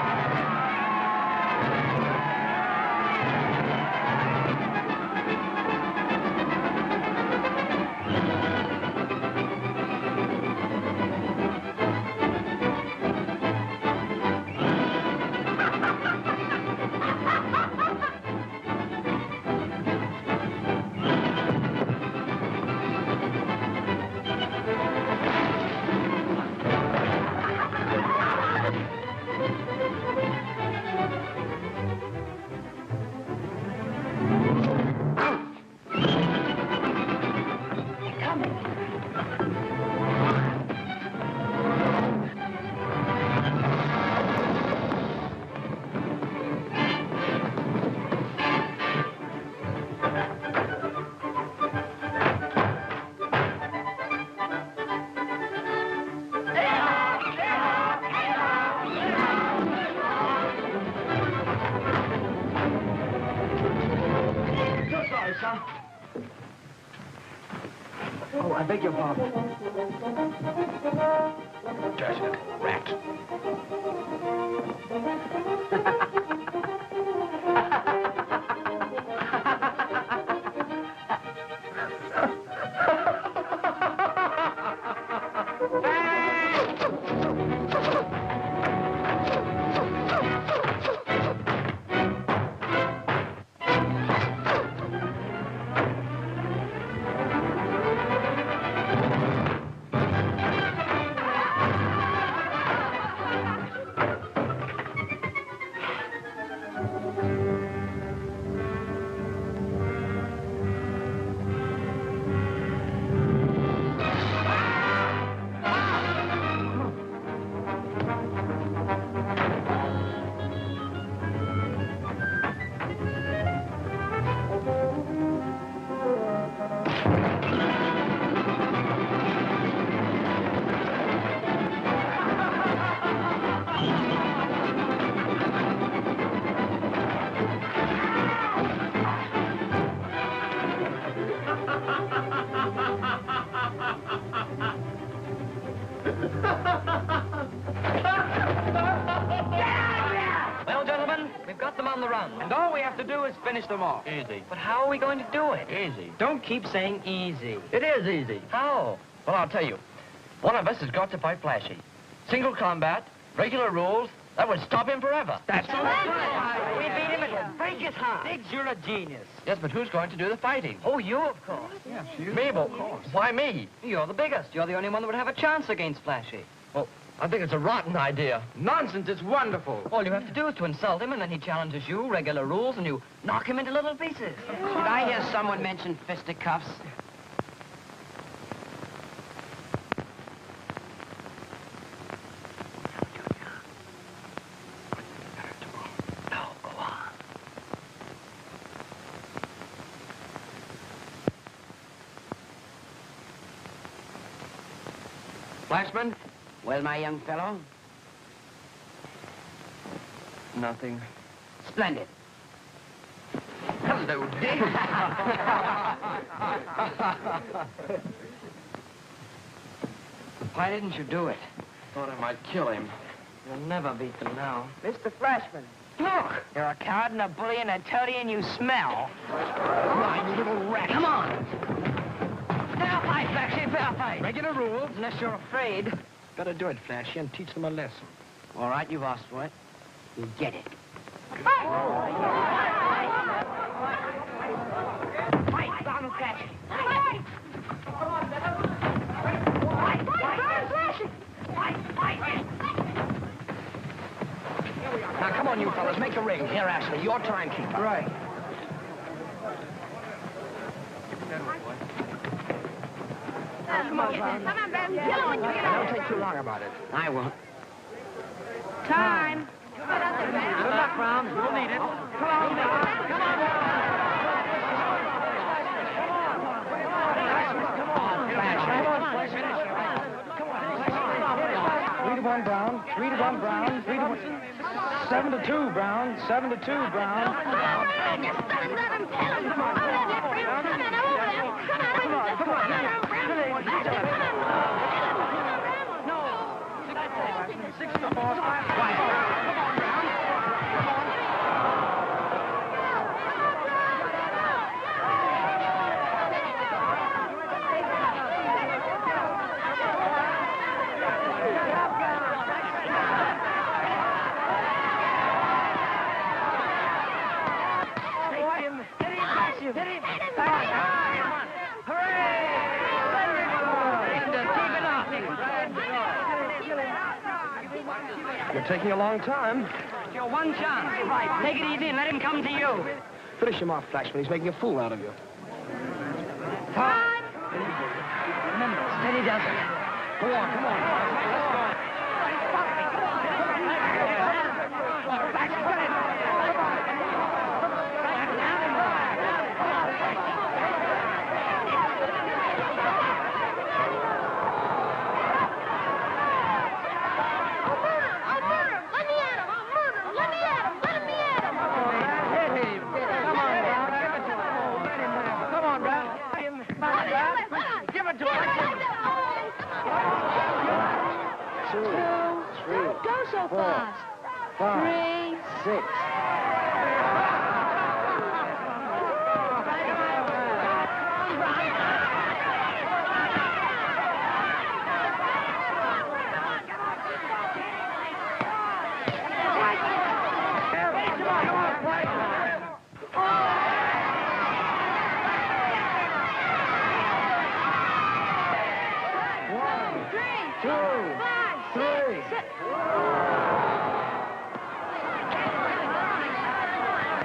Oh, I beg your pardon. Dirty little rat. Well, gentlemen, we've got them on the run. And all we have to do is finish them off. Easy. But how are we going to do it? Easy. Don't keep saying easy. It is easy. How? Well, I'll tell you. One of us has got to fight Flashy. Single combat, regular rules, that would stop him forever. That's right. We beat him and break his heart. Diggs, you're a genius. Yes, but who's going to do the fighting? Oh, you, of course. Yeah, she is. Me, of course. Why me? You're the biggest. You're the only one that would have a chance against Flashy. Well, I think it's a rotten idea. Nonsense, it's wonderful. All you have to do is to insult him, and then he challenges you, regular rules, and you knock him into little pieces. Did I hear someone mention fisticuffs? No, go on. Flashman? Well, my young fellow? Nothing. Splendid. Hello, Dick. Why didn't you do it? Thought I might kill him. You'll never beat them now. Mr. Flashman. Look! You're a coward and a bully and a toady and you smell. Right, you little rat. Come on! Fair fight, Flashy, fair fight. Regular rules. Unless you're afraid. Better do it, Flashy, and teach them a lesson. All right, you've asked for it. You get it. Fight, Donald Flashy. Fight! Now, come on, you fellas, make a ring. Here, Ashley, your timekeeper. Right. Come on, Ben. Kill him when you get Don't take too long about it. I won't. Time. Good luck, Brown. You'll need it. Come on, Brown. Come on. 3-1 Brown. 3-1 Brown. 3-1. 7-2 Brown. 7-2 Brown. You're taking a long time. It's your one chance. Right, take it easy and let him come to you. Finish him off, Flashman. He's making a fool out of you. Time. Remember, steady does it. Go on, come on. Go so fast. 5, 6.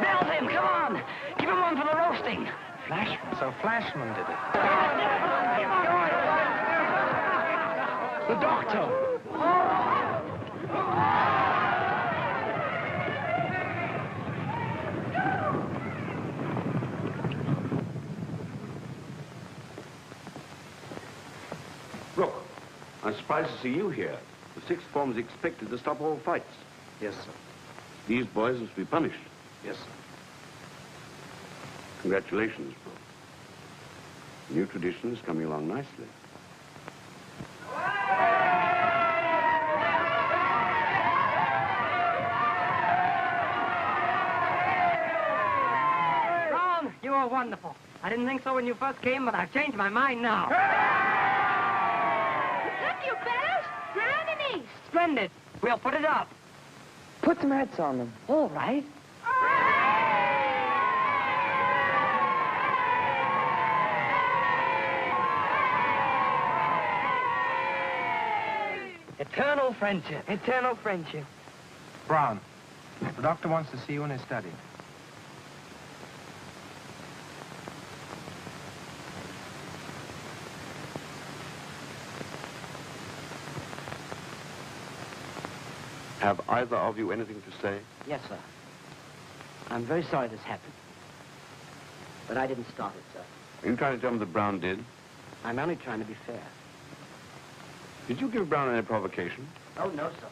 Build him, come on. Give him one for the roasting. Flashman. So Flashman did it. The doctor. Look, I'm surprised to see you here. The sixth form is expected to stop all fights. Yes, sir. These boys must be punished. Yes, sir. Congratulations, bro. The new tradition is coming along nicely. Brown, you are wonderful. I didn't think so when you first came, but I've changed my mind now. Look, you fellas. Round and east. Splendid. We'll put it up. Put some hats on them. All right. Eternal friendship. Eternal friendship. Brown, the doctor wants to see you in his study. Have either of you anything to say? Yes, sir. I'm very sorry this happened. But I didn't start it, sir. Are you trying to tell me that Brown did? I'm only trying to be fair. Did you give Brown any provocation? Oh, no, sir.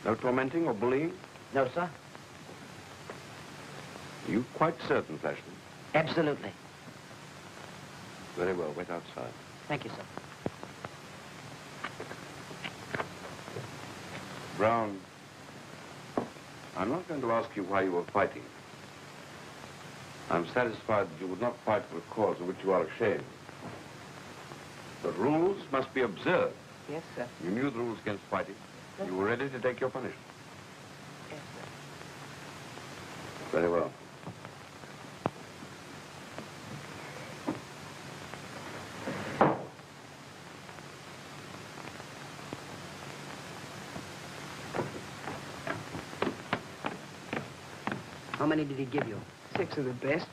No tormenting or bullying? No, sir. Are you quite certain, Flashman? Absolutely. Very well, wait outside. Thank you, sir. Brown, I'm not going to ask you why you were fighting. I'm satisfied that you would not fight for a cause of which you are ashamed. The rules must be observed. Yes, sir. You knew the rules against fighting. You were ready to take your punishment. Yes, sir. Very well. How many did he give you? 6 of the best.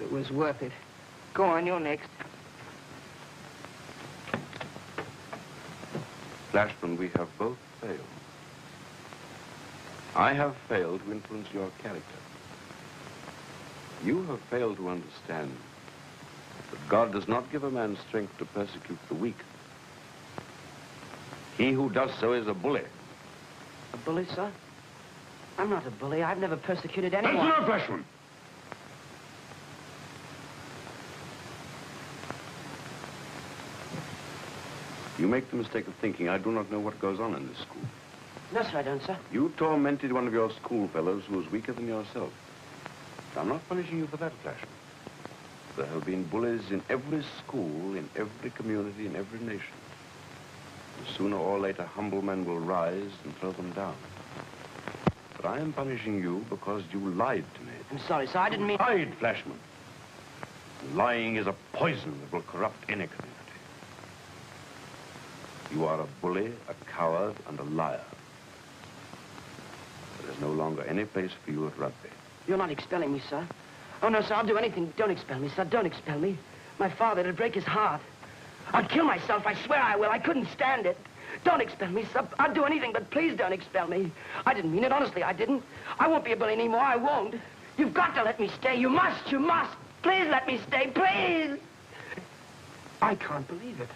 It was worth it. Go on, you're next. Flashman, we have both failed. I have failed to influence your character. You have failed to understand that God does not give a man strength to persecute the weak. He who does so is a bully. A bully, sir? I'm not a bully. I've never persecuted anyone. That's not Flashman. You make the mistake of thinking I do not know what goes on in this school. No, sir, I don't, sir. You tormented one of your schoolfellows who was weaker than yourself. I'm not punishing you for that, Flashman. There have been bullies in every school, in every community, in every nation. And sooner or later, humble men will rise and throw them down. But I am punishing you because you lied to me. I'm sorry, sir. I didn't mean... Lied, Flashman. Lying is a poison that will corrupt any community. You are a bully, a coward, and a liar. There is no longer any place for you at rugby. You're not expelling me, sir. Oh, no, sir, I'll do anything. Don't expel me, sir. Don't expel me. My father, it'd break his heart. I'd kill myself. I swear I will. I couldn't stand it. Don't expel me, sir. I'd do anything, but please don't expel me. I didn't mean it. Honestly, I didn't. I won't be a bully anymore. I won't. You've got to let me stay. You must. You must. Please let me stay. Please. I can't believe it.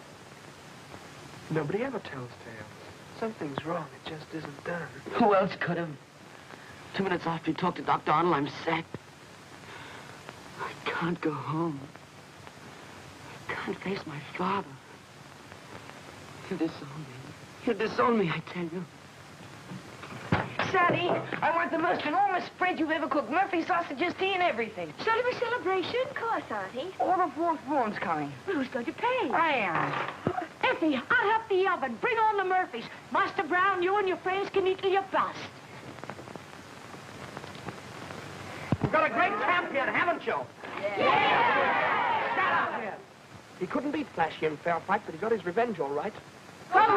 Nobody ever tells tales. Something's wrong. It just isn't done. Who else could have? 2 minutes after he talked to Dr. Arnold, I'm sacked. I can't go home. I can't face my father. He'll disown me. He'll disown me, I tell you. Sally, I want the most enormous spread you've ever cooked. Murphy sausages, tea, and everything. Shall it be celebration? Of course, Auntie. All the fourth forms coming. Well, who's going to pay? I am. Effie, I'll have the oven. Bring on the Murphys. Master Brown, you and your friends can eat till you bust. You've got a great champion, haven't you? Yeah! Shut up! Yeah. He couldn't beat Flashy in fair fight, but he got his revenge all right. Keep quiet,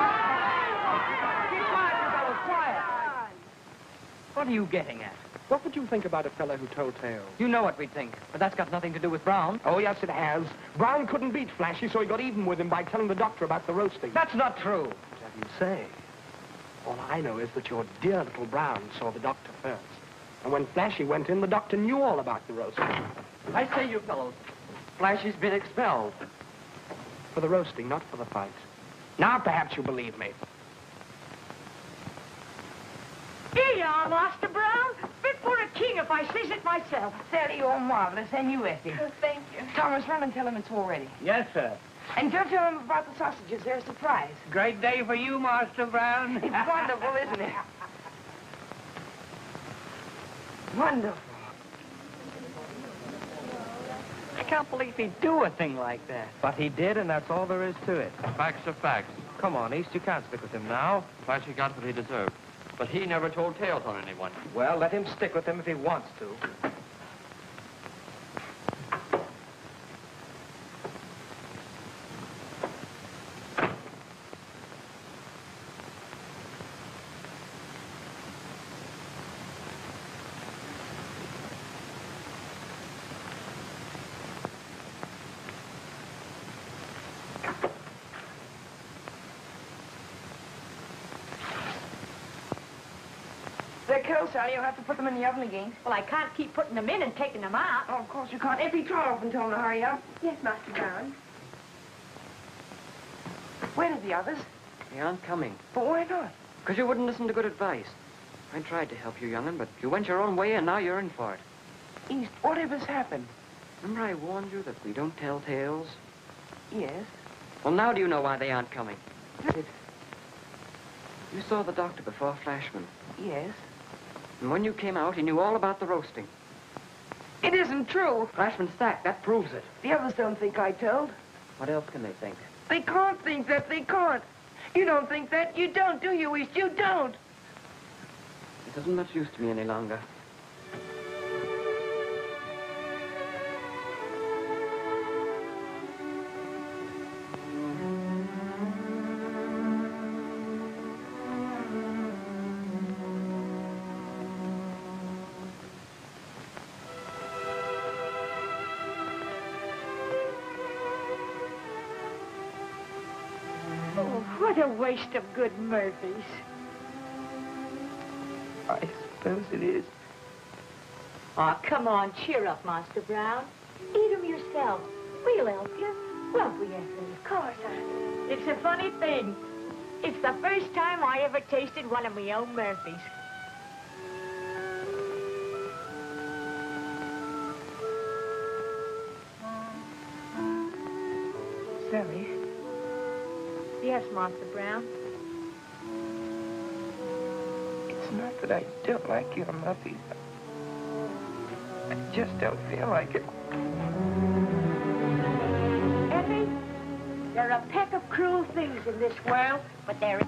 you fellas, quiet. What are you getting at? What would you think about a fella who told tales? You know what we'd think, but that's got nothing to do with Brown. Oh, yes, it has. Brown couldn't beat Flashy, so he got even with him by telling the doctor about the roasting. That's not true. What do you say? All I know is that your dear little Brown saw the doctor first. And when Flashy went in, the doctor knew all about the roasting. I say, you fellows, Flashy's been expelled. For the roasting, not for the fight. Now perhaps you believe me. Here you are, Master Brown. Fit for a king if I says it myself. Sally, you're marvelous, and you, Effie. Oh, thank you. Thomas, run and tell him it's all ready. Yes, sir. And don't tell him about the sausages. They're a surprise. Great day for you, Master Brown. It's wonderful, isn't it? Wonderful. I can't believe he'd do a thing like that. But he did, and that's all there is to it. Facts are facts. Come on, East, you can't stick with him now. Flashy got what he deserved. But he never told tales on anyone. Well, let him stick with them if he wants to. They're cold, Sally. You'll have to put them in the oven again. Well, I can't keep putting them in and taking them out. Oh, of course you can't. Effie, try off and tell them to hurry up. Yes, Master Brown. Where are the others? They aren't coming. But why not? Because you wouldn't listen to good advice. I tried to help you, young'un, but you went your own way, and now you're in for it. East, whatever's happened? Remember I warned you that we don't tell tales? Yes. Well, now do you know why they aren't coming? You saw the doctor before Flashman. Yes. And when you came out, he knew all about the roasting. It isn't true. Flashman's sacked. That proves it. The others don't think I told. What else can they think? They can't think that. They can't. You don't think that. You don't, do you, East? You don't. It isn't much use to me any longer. Oh, what a waste of good Murphys. I suppose it is. Oh, come on, cheer up, Master Brown. Eat them yourself. We'll help you. Won't we, Ethel? Of course, Auntie. It's a funny thing. It's the first time I ever tasted one of my own Murphys. Sally. Yes, Master Brown. It's not that I don't like your muffins. I just don't feel like it. Effie, there are a peck of cruel things in this world, but there is...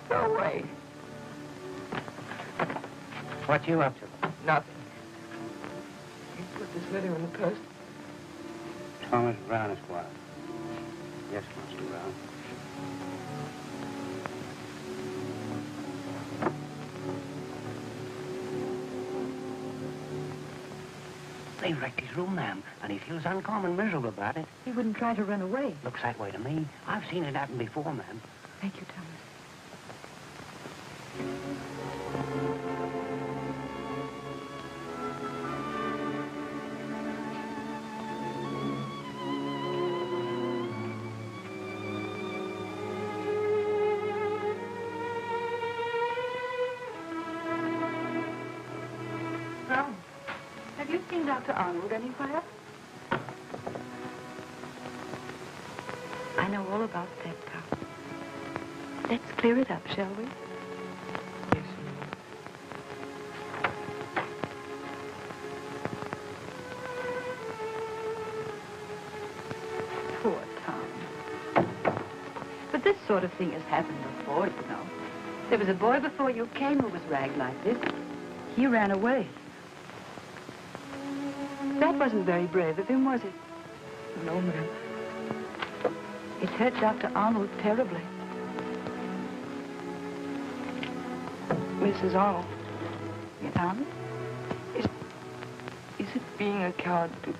Go away. What you up to? Nothing. You put this letter in the post. Thomas Brown, Esquire. Yes, Master Brown. They wrecked his room, ma'am, and he feels uncommon miserable about it. He wouldn't try to run away. Looks that way to me. I've seen it happen before, ma'am. Thank you, Thomas. Brown, have you seen Dr. Arnold anywhere? I know all about that, Tom. Let's clear it up, shall we? Yes, ma'am. Poor Tom. But this sort of thing has happened before, you know. There was a boy before you came who was ragged like this. He ran away. That wasn't very brave of him, was it? No, ma'am. It hurt Dr. Arnold terribly. Mrs. Arnold, Yes, Arnold? is it being a coward to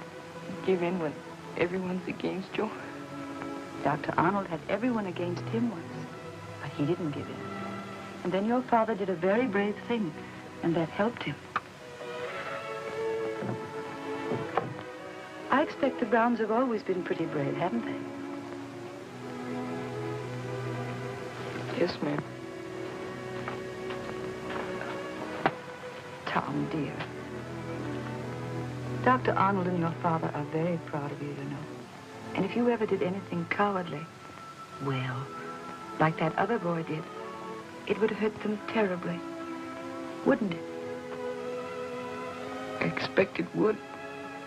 give in when everyone's against you? Dr. Arnold had everyone against him once, but he didn't give in. And then your father did a very brave thing, and that helped him. I expect the Browns have always been pretty brave, haven't they? Yes, ma'am. Tom, dear. Dr. Arnold and your father are very proud of you, you know. And if you ever did anything cowardly, well, like that other boy did, it would hurt them terribly, wouldn't it? I expect it would.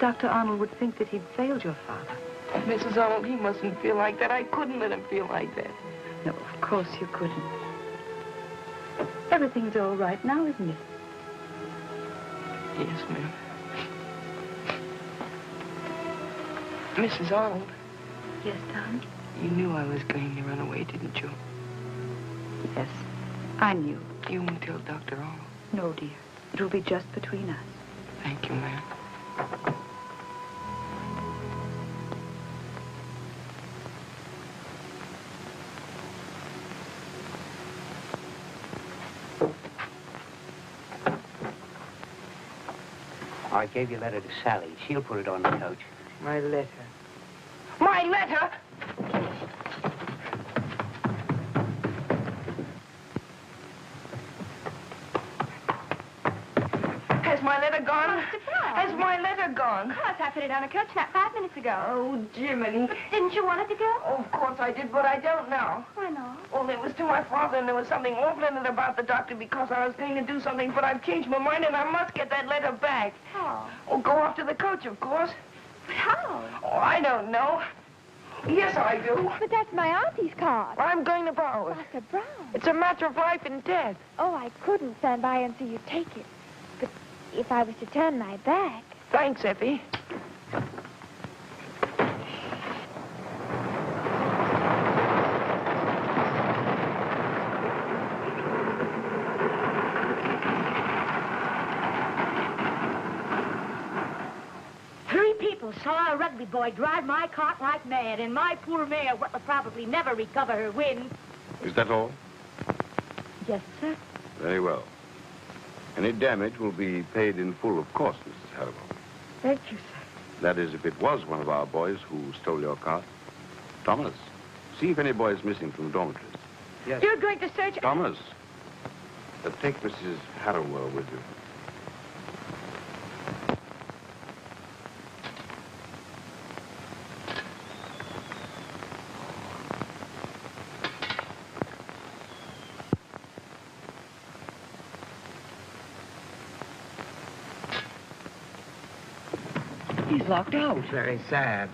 Dr. Arnold would think that he'd failed your father. Mrs. Arnold, he mustn't feel like that. I couldn't let him feel like that. No, of course you couldn't. Everything's all right now, isn't it? Yes, ma'am. Mrs. Arnold. Yes, Tom? You knew I was going to run away, didn't you? Yes, I knew. You won't tell Dr. Arnold. No, dear. It'll be just between us. Thank you, ma'am. I gave your letter to Sally. She'll put it on the coach. My letter. My letter? Has my letter gone? Mr. Brown. Has my letter gone? Of course, I put it on a coach map 5 minutes ago. Oh, Jiminy. But didn't you want it to go? Oh, of course I did, but I don't now. Why not? Well, it was to my father, and there was something awful in it about the doctor because I was going to do something, but I've changed my mind, and I must get that letter back. How? Oh, go off to the coach, of course. But how? Oh, I don't know. Yes, I do. But that's my auntie's card. I'm going to borrow it. Dr. Brown. It's a matter of life and death. Oh, I couldn't stand by and see you take it. But if I was to turn my back... Thanks, Effie. Saw a rugby boy drive my cart like mad, and my poor mare will probably never recover her wind. Is that all? Yes, sir. Very well. Any damage will be paid in full, of course, Mrs. Hardwicke. Thank you, sir. That is, if it was one of our boys who stole your cart. Thomas, see if any boy is missing from the dormitories. Yes. You're going to search... Thomas, take Mrs. Hardwicke with you. He's locked out. Very sad.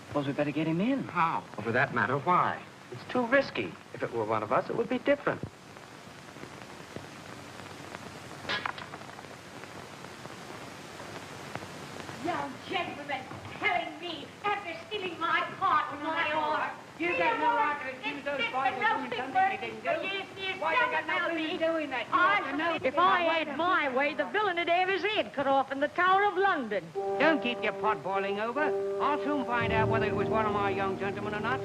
Suppose we better get him in. How? Or for that matter, why? It's too risky. If it were one of us, it would be different. Young gentleman telling me, after stealing my cart and my oar... You got no right to accuse those boys of doing something they didn't do. Why, they got no business doing that. If I had my way, the villain would have his head cut off in the Tower of London. Don't keep your pot boiling over. I'll soon find out whether it was one of my young gentlemen or not.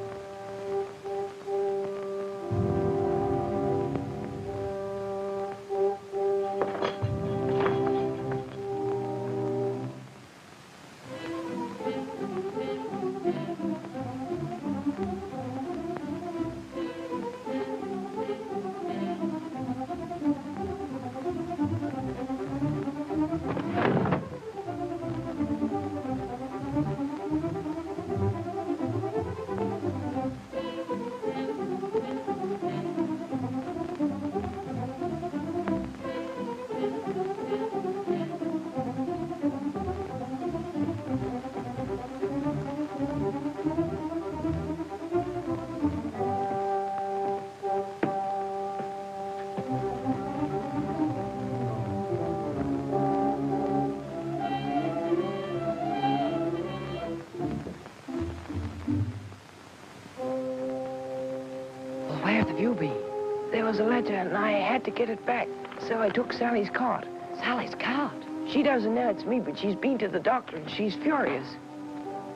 There was a letter, and I had to get it back. So I took Sally's cart. Sally's cart? She doesn't know it's me, but she's been to the doctor, and she's furious.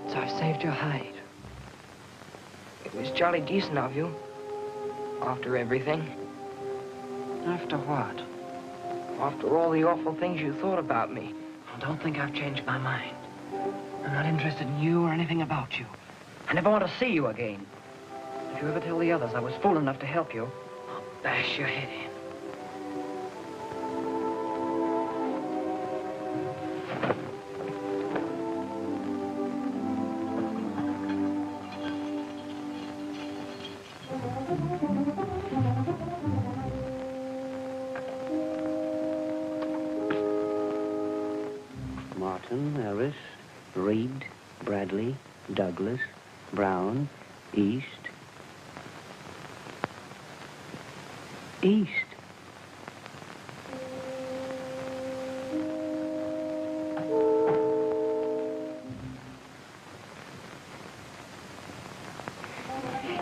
So I saved your hide. It was jolly decent of you. After everything. After what? After all the awful things you thought about me. Well, don't think I've changed my mind. I'm not interested in you or anything about you. I never want to see you again. If you ever tell the others I was fool enough to help you, I'll bash your head in. Martin, Harris, Reed, Bradley, Douglas, Brown, East. East.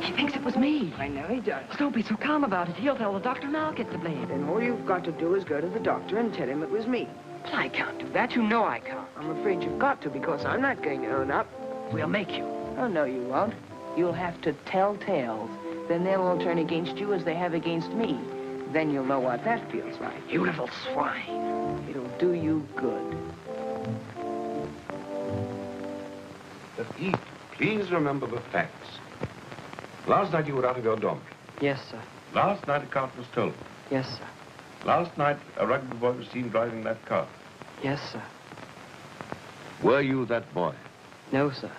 He thinks it was me. I know he does. Don't be so calm about it. He'll tell the doctor and I'll get the blame. Then all you've got to do is go to the doctor and tell him it was me. But I can't do that. You know I can't. I'm afraid you've got to, because I'm not going to own up. We'll make you. Oh, no, you won't. You'll have to tell tales. Then they'll all turn against you as they have against me. Then you'll know what that feels like. You little swine. It'll do you good. But Pete, please remember the facts. Last night you were out of your dormitory. Yes, sir. Last night a cart was stolen. Yes, sir. Last night, a rugby boy was seen driving that car. Yes, sir. Were you that boy? No, sir.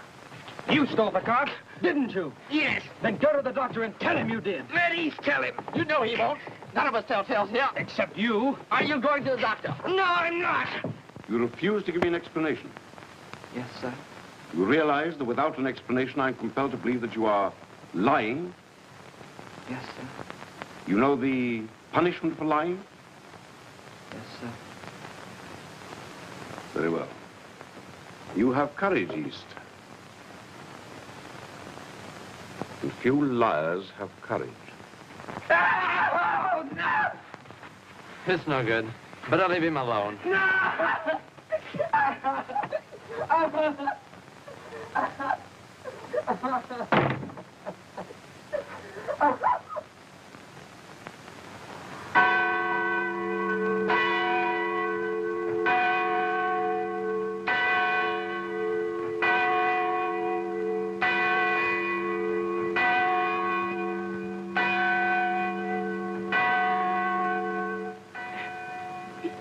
You stole the cart, didn't you? Yes. Then go to the doctor and tell him you did. Let East tell him. You know he won't. None of us tell tales here. Except you. Are you going to the doctor? No, I'm not. You refuse to give me an explanation. Yes, sir. You realize that without an explanation, I'm compelled to believe that you are lying? Yes, sir. You know the punishment for lying? Yes, sir. Very well. You have courage, East. And few liars have courage. Oh, no! It's no good. Better leave him alone. No!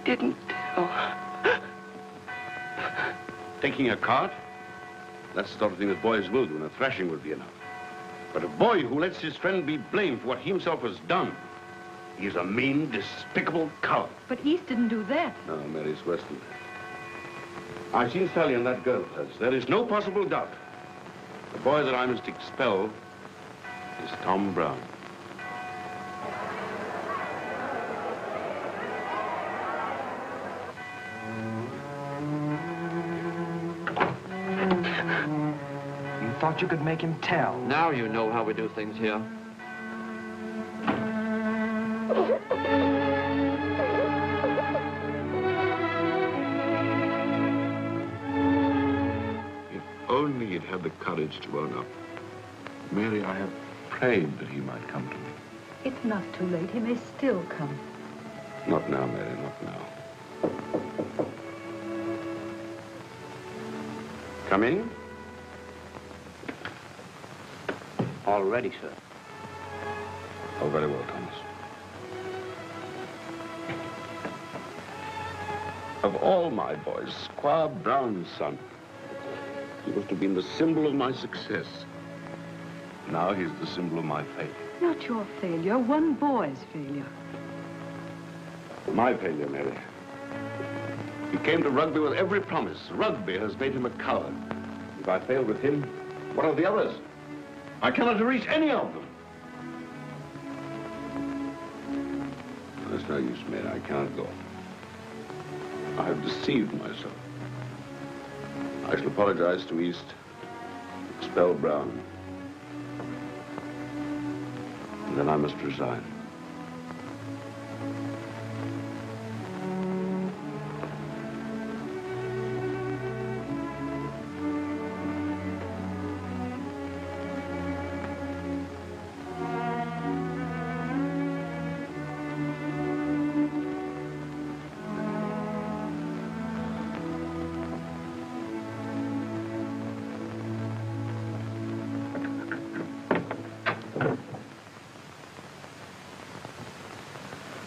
Didn't tell. Taking a cart? That's the sort of thing that boys will do, and a thrashing would be enough. But a boy who lets his friend be blamed for what he himself has done, he is a mean, despicable coward. But East didn't do that. No, Mary's worse than that. I've seen Sally and that girl of hers. There is no possible doubt. The boy that I must expel is Tom Brown. Thought you could make him tell. Now you know how we do things here. If only he'd had the courage to own up. Mary, I have prayed that he might come to me. It's not too late. He may still come. Not now, Mary, not now. Come in. All ready, sir. Oh, very well, Thomas. Of all my boys, Squire Brown's son, he was to have been the symbol of my success. Now he's the symbol of my failure. Not your failure, one boy's failure. My failure, Mary. He came to rugby with every promise. Rugby has made him a coward. If I fail with him, what of the others? I cannot reach any of them. There's no use, Mary. I cannot go. I have deceived myself. I shall apologize to East, expel Brown. And then I must resign.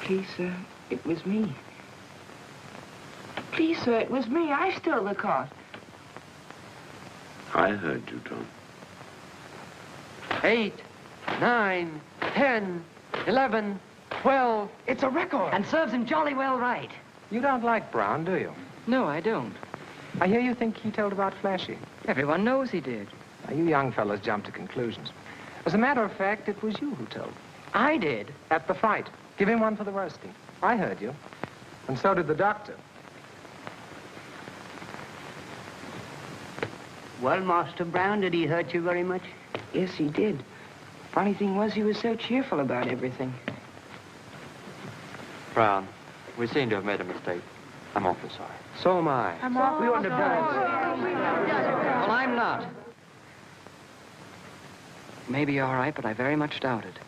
Please, sir, it was me. Please, sir, it was me. I stole the cart. I heard you, Tom. 8, 9, 10, 11, 12. It's a record. And serves him jolly well right. You don't like Brown, do you? No, I don't. I hear you think he told about Flashy. Everyone knows he did. Now, you young fellas jump to conclusions. As a matter of fact, it was you who told. I did. At the fight. Give him one for the roasting. I heard you. And so did the doctor. Well, Master Brown, did he hurt you very much? Yes, he did. Funny thing was, he was so cheerful about everything. Brown, we seem to have made a mistake. I'm awfully sorry. So am I. We wouldn't have done it. Well, I'm not. Maybe you're all right, but I very much doubt it.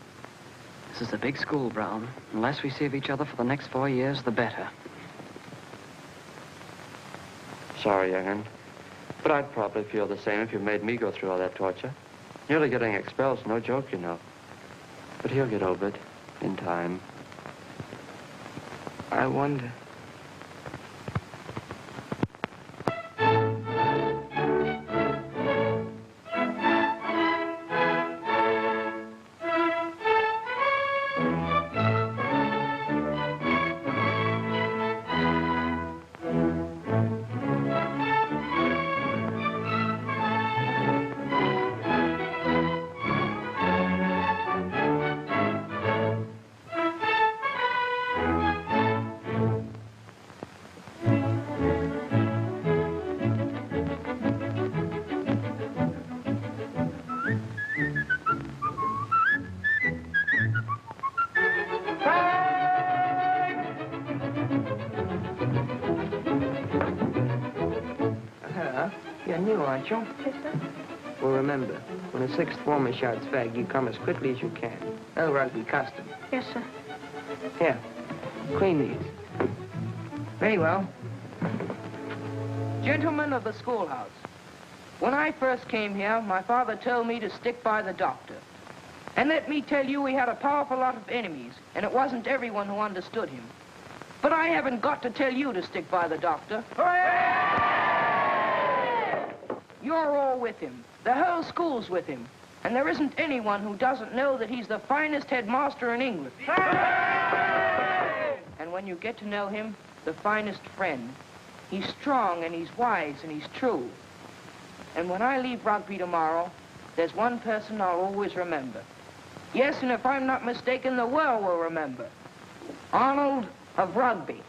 This is a big school, Brown. The less we see of each other for the next 4 years, the better. Sorry, young'un. But I'd probably feel the same if you made me go through all that torture. Nearly getting expelled's no joke, you know. But he'll get over it in time. I wonder. You're new, aren't you? Yes, sir. Well, remember, when a sixth former shouts fag, you come as quickly as you can. No rugby custom. Yes, sir. Here, clean these. Very well. Gentlemen of the schoolhouse, when I first came here, my father told me to stick by the doctor. And let me tell you, he had a powerful lot of enemies, and it wasn't everyone who understood him. But I haven't got to tell you to stick by the doctor. You're all with him. The whole school's with him. And there isn't anyone who doesn't know that he's the finest headmaster in England. And when you get to know him, the finest friend. He's strong and he's wise and he's true. And when I leave rugby tomorrow, there's one person I'll always remember. Yes, and if I'm not mistaken, the world will remember. Arnold of Rugby.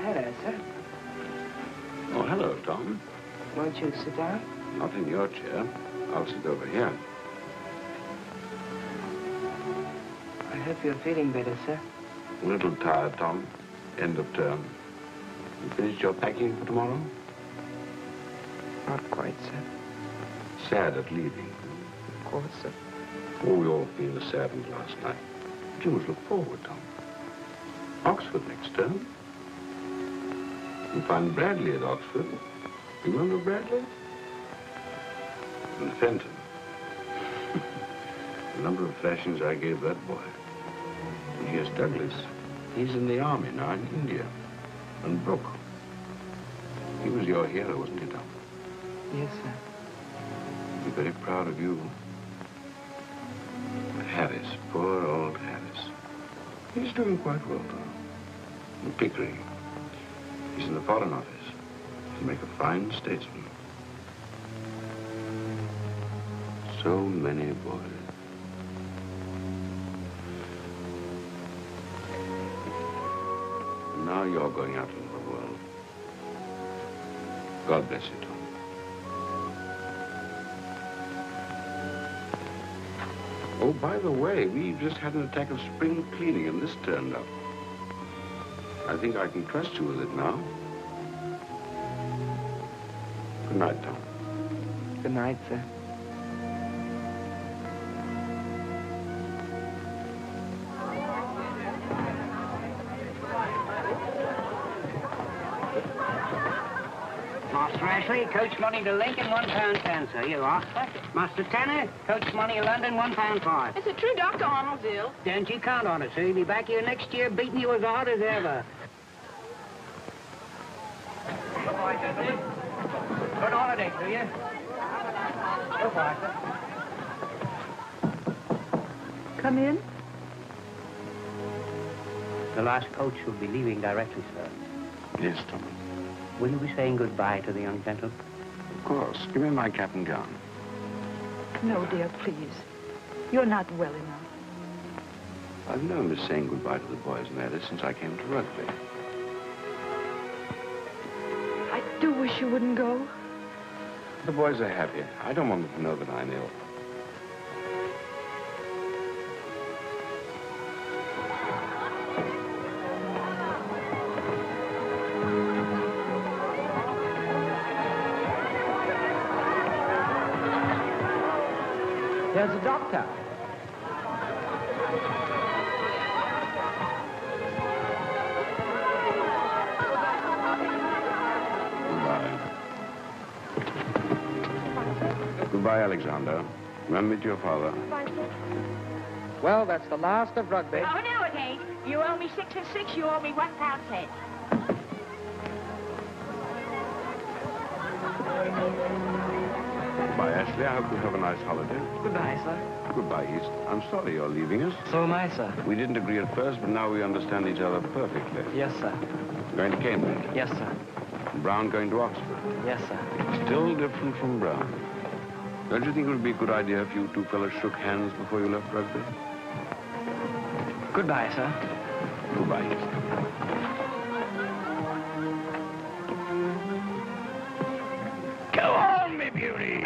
Hello, sir. Oh, hello, Tom. Won't you sit down? Not in your chair. I'll sit over here. I hope you're feeling better, sir. A little tired, Tom. End of term. You finished your packing for tomorrow? Not quite, sir. Sad at leaving. Of course, sir. Oh, we all feel the sadness last night. But you must look forward, Tom. Oxford next term. You find Bradley at Oxford. You remember Bradley? And Fenton. The number of thrashings I gave that boy. And here's Douglas. He's in the army now in India. And Brooke. He was your hero, wasn't he, Tom? Yes, sir. I'm very proud of you. Harris, poor old Harris. He's doing quite well, Tom. And Pickering. He's in the Foreign Office. He'll make a fine statesman. So many boys. And now you're going out into the world. God bless you, Tom. Oh, by the way, we've just had an attack of spring cleaning, and this turned up. I think I can trust you with it now. Good night, Tom. Good night, sir. Master Ashley, coach money to Lincoln, £1.10, sir. You are. Master Tanner, coach money to London, £1.5. Is it true Dr. Arnold's ill? Don't you count on it, sir. He'll be back here next year beating you as hard as ever. Goodbye, gentlemen. Good holiday to you. Goodbye, sir. Come in. The last coach will be leaving directly, sir. Yes, Tom. Will you be saying goodbye to the young gentleman? Of course. Give me my cap and gown. No, dear, please. You're not well enough. I've known of saying goodbye to the boys and ever since I came to rugby. I do wish you wouldn't go. The boys are happy. I don't want them to know that I'm ill. There's a doctor. Goodbye, Alexander. Remember me to your father. Bye, sir. Well, that's the last of rugby. Oh, no, it ain't. You owe me 6 and 6. You owe me 1 pound 10. Goodbye, Ashley. I hope you have a nice holiday. Goodbye, sir. Goodbye, East. I'm sorry you're leaving us. So am I, sir. We didn't agree at first, but now we understand each other perfectly. Yes, sir. Going to Cambridge. Yes, sir. Brown going to Oxford. Yes, sir. Still different from Brown. Don't you think it would be a good idea if you two fellows shook hands before you left rugby? Goodbye, sir. Goodbye, East. Go on, me beauty.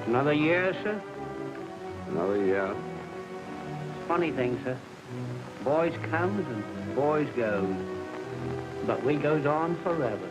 Another year, sir? Another year. Funny thing, sir. Boys comes and boys goes. But we goes on forever.